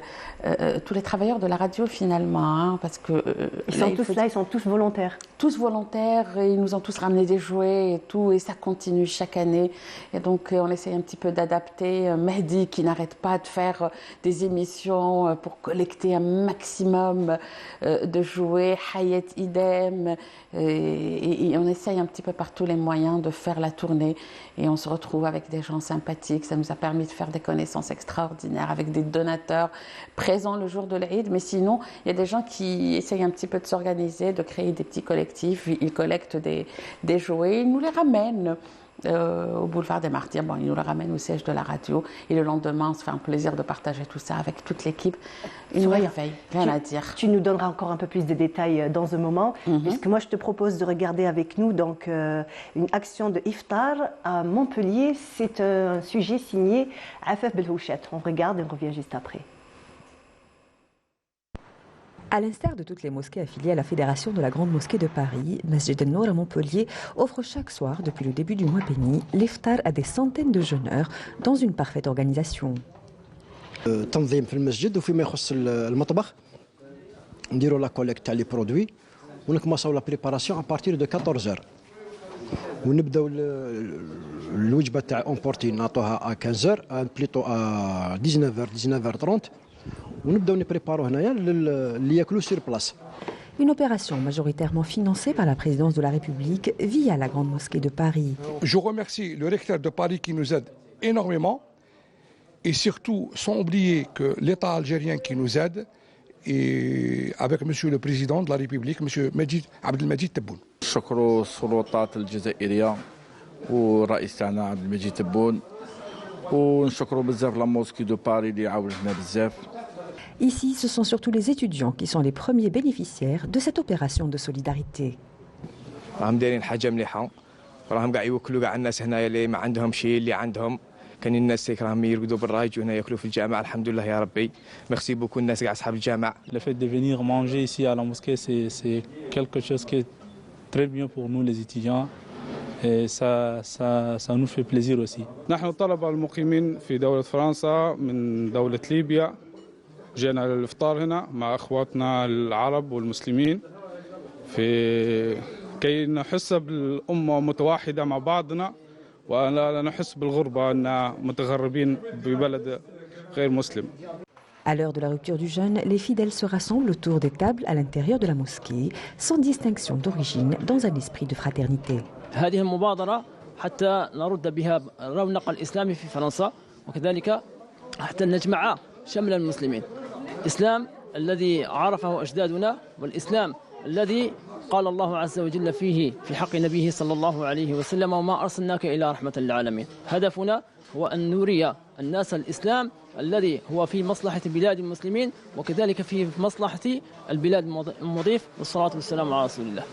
tous les travailleurs de la radio finalement, hein, parce que ils sont tous là, ils sont tous volontaires. Tous volontaires, et ils nous ont tous ramené des jouets et tout, et ça continue chaque année. Et donc, on essaye un petit peu d'adapter. Mehdi qui n'arrête pas de faire des émissions pour collecter un maximum de jouets, Hayet idem, et on essaye un petit peu par tous les moyens de faire la tournée, et on se retrouve avec des gens sympathiques. Ça nous a permis de faire des connaissances extraordinaires avec des donateurs présents le jour de l'Eid, mais sinon il y a des gens qui essayent un petit peu de s'organiser, de créer des petits collectifs. Ils collectent des jouets, ils nous les ramènent au boulevard des Martyrs. Bon, ils nous le ramènent au siège de la radio, et le lendemain on se fait un plaisir de partager tout ça avec toute l'équipe. Une merveille, rien à dire. Tu nous donneras encore un peu plus de détails dans un moment, puisque moi je te propose de regarder avec nous donc une action de iftar à Montpellier. C'est un sujet signé Afaf Belhouchet. On regarde et on revient juste après. À l'instar de toutes les mosquées affiliées à la Fédération de la Grande Mosquée de Paris, Masjid al-Nour à Montpellier offre chaque soir, depuis le début du mois béni, l'iftar à des centaines de jeûneurs dans une parfaite organisation. تنظيم في المسجد وفيما يخص المطبخ نديروا لا كوليكت تاع لي برودوي ونكماساو لا بريباراسيون ا بارتير دو 14h ونبداو الوجبه تاع اونبورتي نعطوها ا 15h بليتو ا 19h 30 ونبداو نبريبارو هنايا اللي ياكلوا سير بلاص. Une opération majoritairement financée par la présidence de la République via la Grande Mosquée de Paris. Je remercie le recteur de Paris qui nous aide énormément, et surtout sans oublier que l'État algérien qui nous aide, et avec Monsieur le Président de la République, Monsieur Abdelmajid Tebboune. شكر السلطات الجزائرية والرئيس تاعنا عبدالمجيد تبون, ونشكروا بزاف لا موسكي دو باري اللي عاونتنا بزاف. Ici, ce sont surtout les étudiants qui sont les premiers bénéficiaires de cette opération de solidarité. راهم دايرين حاجة مليحة, راهم قاع يوكلوا قاع الناس هنايا اللي ما عندهم شيء, اللي عندهم كاين الناس اللي راهم يرقدوا برا يجوا هنا ياكلوا في الجامع. الحمد لله يا ربي, ميرسي بوكو الناس قاع اصحاب الجامع. Le fait de venir manger ici à la mosquée, c'est quelque chose qui est très bien pour nous les étudiants, Et ça nous fait plaisir aussi. نحن الطلبة المقيمين في دولة فرنسا من دولة ليبيا جينا للإفطار هنا مع أخواتنا العرب والمسلمين كي نحس بالأمة متوحدة مع بعضنا ولا نحس بالغربة أن متغربين ببلد غير مسلم. À l'heure de la rupture du jeûne, les fidèles se rassemblent autour des tables à l'intérieur de la mosquée, sans distinction d'origine, dans un esprit de fraternité. هذه المبادرة حتى نرد بها رونق الإسلام في فرنسا وكذلك حتى نجمع شمل المسلمين. الإسلام الذي عرفه أجدادنا والإسلام الذي قال الله عز وجل فيه في حق نبيه صلى الله عليه وسلم وما أرسلناك إلى رحمة للعالمين. هدفنا هو أن نري الناس الإسلام الذي هو في مصلحة بلاد المسلمين وكذلك في مصلحة البلاد المضيف والصلاة والسلام على رسول الله.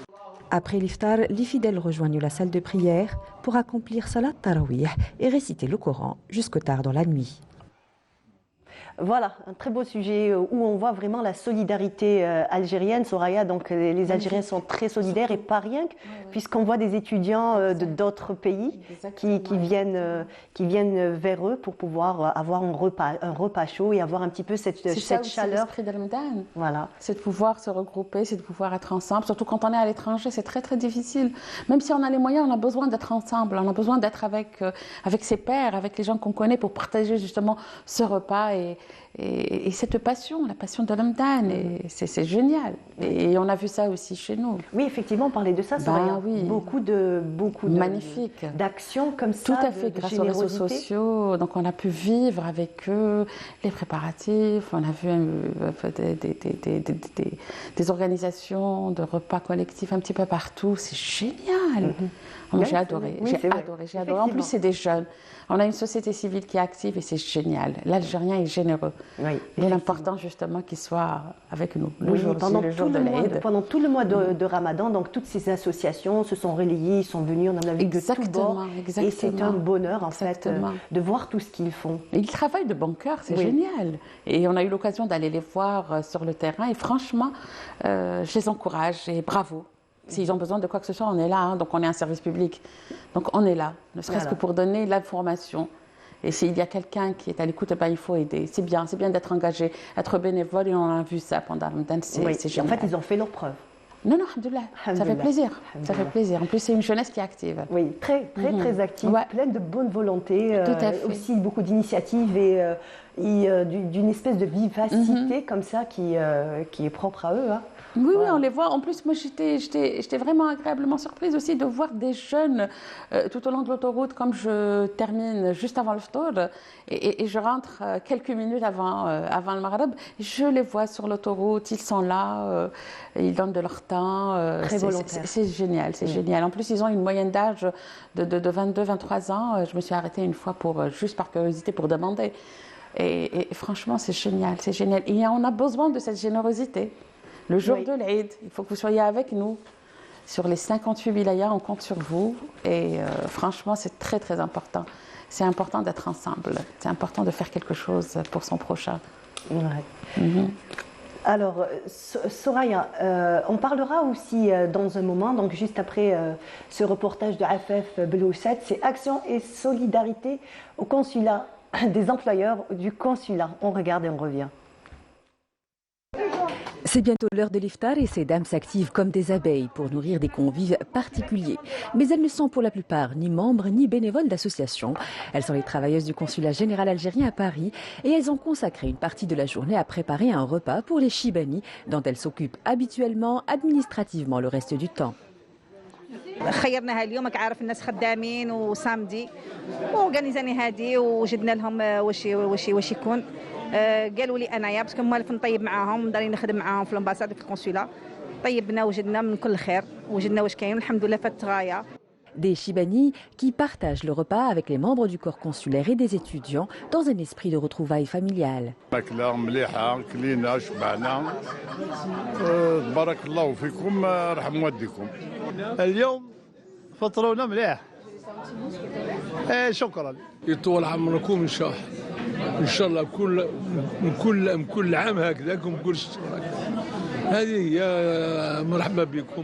Après l'iftar, les fidèles rejoignent la salle de prière pour accomplir Salat Tarawih et réciter le Coran jusque tard dans la nuit. Voilà, un très beau sujet où on voit vraiment la solidarité algérienne. Soraya, donc les Algériens sont très solidaires et pas rien, puisqu'on voit des étudiants d'autres pays qui viennent vers eux pour pouvoir avoir un repas chaud et avoir un petit peu cette chaleur. C'est l'esprit de Ramadan. Voilà. C'est de pouvoir se regrouper, c'est de pouvoir être ensemble. Surtout quand on est à l'étranger, c'est très très difficile. Même si on a les moyens, on a besoin d'être ensemble. On a besoin d'être avec ses pairs, avec les gens qu'on connaît pour partager justement ce repas et cette passion, la passion de Ramadan, c'est génial. Et on a vu ça aussi chez nous. Oui, effectivement, parler de ça, c'est beaucoup de magnifique d'actions comme ça. Tout à fait, grâce aux réseaux sociaux. Donc on a pu vivre avec eux les préparatifs. On a vu des organisations de repas collectifs un petit peu partout. C'est génial. Moi, j'ai adoré, j'ai adoré. En plus, c'est des jeunes. On a une société civile qui est active et c'est génial. L'Algérien est généreux. Oui, il est important justement qu'il soit avec nous le jour de l'Aïd. Pendant tout le mois de Ramadan, donc toutes ces associations se sont relayées, ils sont venus, on en a vu de tous bords. Et c'est un bonheur en fait de voir tout ce qu'ils font. Et ils travaillent de bon cœur, c'est génial. Et on a eu l'occasion d'aller les voir sur le terrain et franchement, je les encourage et bravo. S'ils ont besoin de quoi que ce soit, on est là, hein, donc on est un service public. Donc on est là, ne serait-ce que pour donner l'information. Et s'il y a quelqu'un qui est à l'écoute, il faut aider. C'est bien d'être engagé, être bénévole, et on a vu ça pendant Ramadan, c'est génial. En fait, ils ont fait leur preuve. Non, alhamdoulilah, ça fait plaisir. Ça fait plaisir. En plus, c'est une jeunesse qui est active. Oui, très active, pleine de bonne volonté, aussi beaucoup d'initiatives et d'une espèce de vivacité comme ça qui est propre à eux. Hein. Oui, on les voit. En plus, moi, j'étais vraiment agréablement surprise aussi de voir des jeunes tout au long de l'autoroute, comme je termine juste avant le tour et je rentre quelques minutes avant le Maghreb. Je les vois sur l'autoroute, ils sont là, ils donnent de leur temps. Très volontaire. C'est génial, c'est génial. En plus, ils ont une moyenne d'âge de 22-23 ans. Je me suis arrêtée une fois juste par curiosité pour demander. Et franchement, c'est génial, c'est génial. Et on a besoin de cette générosité. Le jour de l'Aïd, il faut que vous soyez avec nous. Sur les 58 wilayas, on compte sur vous. Et franchement, c'est très, très important. C'est important d'être ensemble. C'est important de faire quelque chose pour son prochain. Ouais. Alors, Soraya, on parlera aussi dans un moment, donc juste après ce reportage de Afef Belouchet, c'est Action et solidarité au consulat, des employeurs du consulat. On regarde et on revient. C'est bientôt l'heure de l'iftar et ces dames s'activent comme des abeilles pour nourrir des convives particuliers. Mais elles ne sont pour la plupart ni membres ni bénévoles d'associations. Elles sont les travailleuses du consulat général algérien à Paris et elles ont consacré une partie de la journée à préparer un repas pour les Chibani dont elles s'occupent habituellement administrativement le reste du temps. خيرناها اليوم كعارف الناس خدامين وصامدي وغانيزاني هادي وجدنا لهم واش يكون قالوا لي انايا باسكو موالف نطيب معاهم داري نخدم معاهم في الامباساد في القنصله طيبنا وجدنا من كل خير وجدنا واش كاين الحمد لله فات غايه. Des Chibani qui partagent le repas avec les membres du corps consulaire et des étudiants dans un esprit de retrouvailles familiales. ماكلة مليحة كلينا شبعنا بارك الله فيكم رحم والديكم اليوم فطرونا مليح شكرا يطول عمركم ان شاء الله كل عام هكذاكم كل هذه هي مرحبا بكم.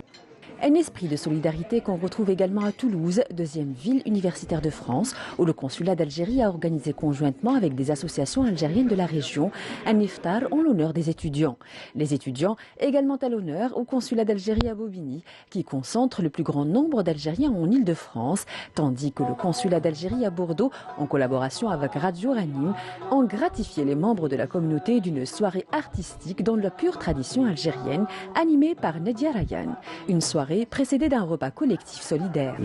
Un esprit de solidarité qu'on retrouve également à Toulouse, deuxième ville universitaire de France, où le consulat d'Algérie a organisé conjointement avec des associations algériennes de la région un iftar en l'honneur des étudiants. Les étudiants également à l'honneur au consulat d'Algérie à Bobigny, qui concentre le plus grand nombre d'Algériens en Île-de-France, tandis que le consulat d'Algérie à Bordeaux, en collaboration avec Radio Ranim, ont gratifié les membres de la communauté d'une soirée artistique dans la pure tradition algérienne, animée par Nadia Ryan. Une soirée précédée d'un repas collectif solidaire.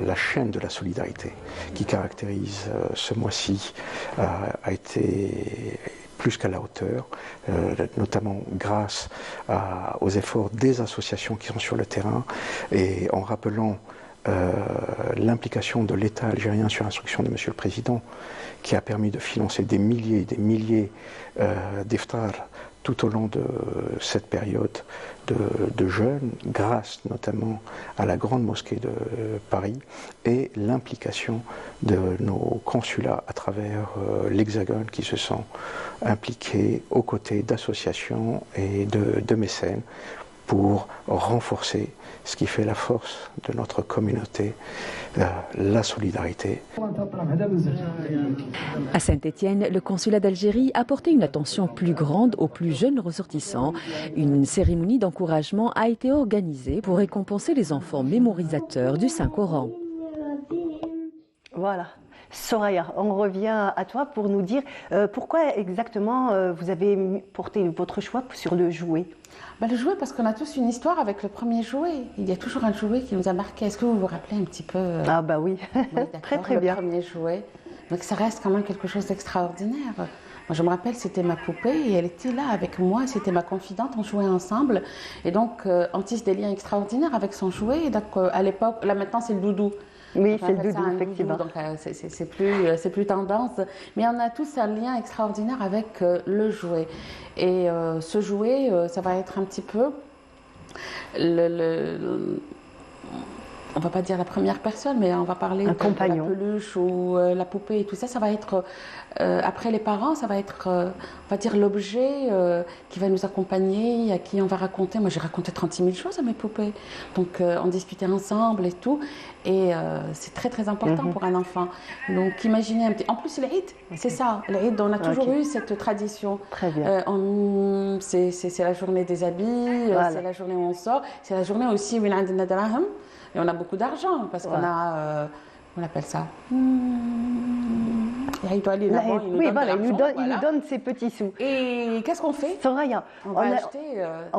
La chaîne de la solidarité qui caractérise ce mois-ci a été plus qu'à la hauteur, notamment grâce aux efforts des associations qui sont sur le terrain et en rappelant l'implication de l'État algérien sur instruction de M. le Président, qui a permis de financer des milliers et des milliers d'iftars tout au long de cette période de jeûne, grâce notamment à la grande mosquée de Paris et l'implication de nos consulats à travers l'Hexagone qui se sont impliqués aux côtés d'associations et de mécènes pour renforcer ce qui fait la force de notre communauté, la solidarité. À Saint-Étienne, le consulat d'Algérie a porté une attention plus grande aux plus jeunes ressortissants. Une cérémonie d'encouragement a été organisée pour récompenser les enfants mémorisateurs du Saint-Coran. Voilà. Soraya, on revient à toi pour nous dire pourquoi exactement vous avez porté votre choix sur le jouet. Le jouet, parce qu'on a tous une histoire avec le premier jouet. Il y a toujours un jouet qui nous a marqué. Est-ce que vous vous rappelez un petit peu Ah bah oui, très bien. Le premier jouet. Donc ça reste quand même quelque chose d'extraordinaire. Moi, je me rappelle, c'était ma poupée et elle était là avec moi. C'était ma confidente, on jouait ensemble. Et donc, on tisse des liens extraordinaires avec son jouet. Et donc, à l'époque, là maintenant, c'est le doudou. Oui, c'est le doudou, effectivement. Donc, c'est plus tendance. Mais on a tous un lien extraordinaire avec le jouet. Et ce jouet, ça va être un petit peu on va pas dire la première personne, mais on va parler de la peluche ou la poupée et tout ça. Ça va être, après les parents, ça va être, on va dire, l'objet qui va nous accompagner, à qui on va raconter. Moi, j'ai raconté 36 000 choses à mes poupées. Donc, on discutait ensemble et tout. Et c'est très, très important pour un enfant. Donc, imaginez un petit... En plus, l'Aïd, c'est ça. L'Aïd, on a toujours eu cette tradition. Très bien. C'est la journée des habits, c'est la journée où on sort. C'est la journée aussi où il y a un nadraham. Et on a beaucoup d'argent parce qu'on a, on appelle ça. Il doit aller là-bas, il nous donne ses petits sous. Et qu'est-ce qu'on fait? Soraya, on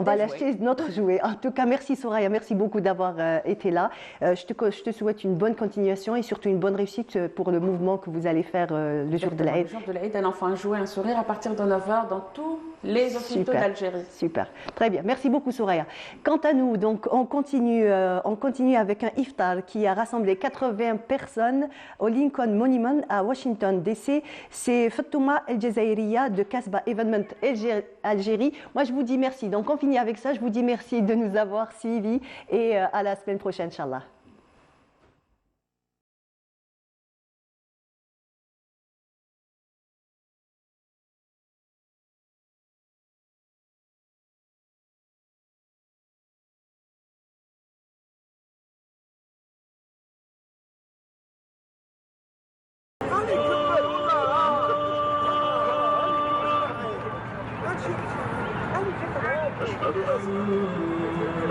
va l'acheter notre jouet. En tout cas, merci Soraya, merci beaucoup d'avoir été là. Je te souhaite une bonne continuation et surtout une bonne réussite pour le mouvement que vous allez faire le jour de l'Aïd. Le jour de l'Aïd, un enfant, un jouet, un sourire à partir de 9h dans tous les hôpitaux d'Algérie. Super, très bien. Merci beaucoup Soraya. Quant à nous, donc, on continue avec un iftar qui a rassemblé 80 personnes au Lincoln Monument à Washington DC. C'est Fatouma El Jazairiya de Casbah Event Algérie. Moi, je vous dis merci. Donc, on finit avec ça. Je vous dis merci de nous avoir suivis et à la semaine prochaine, Inch'Allah. أشهد أن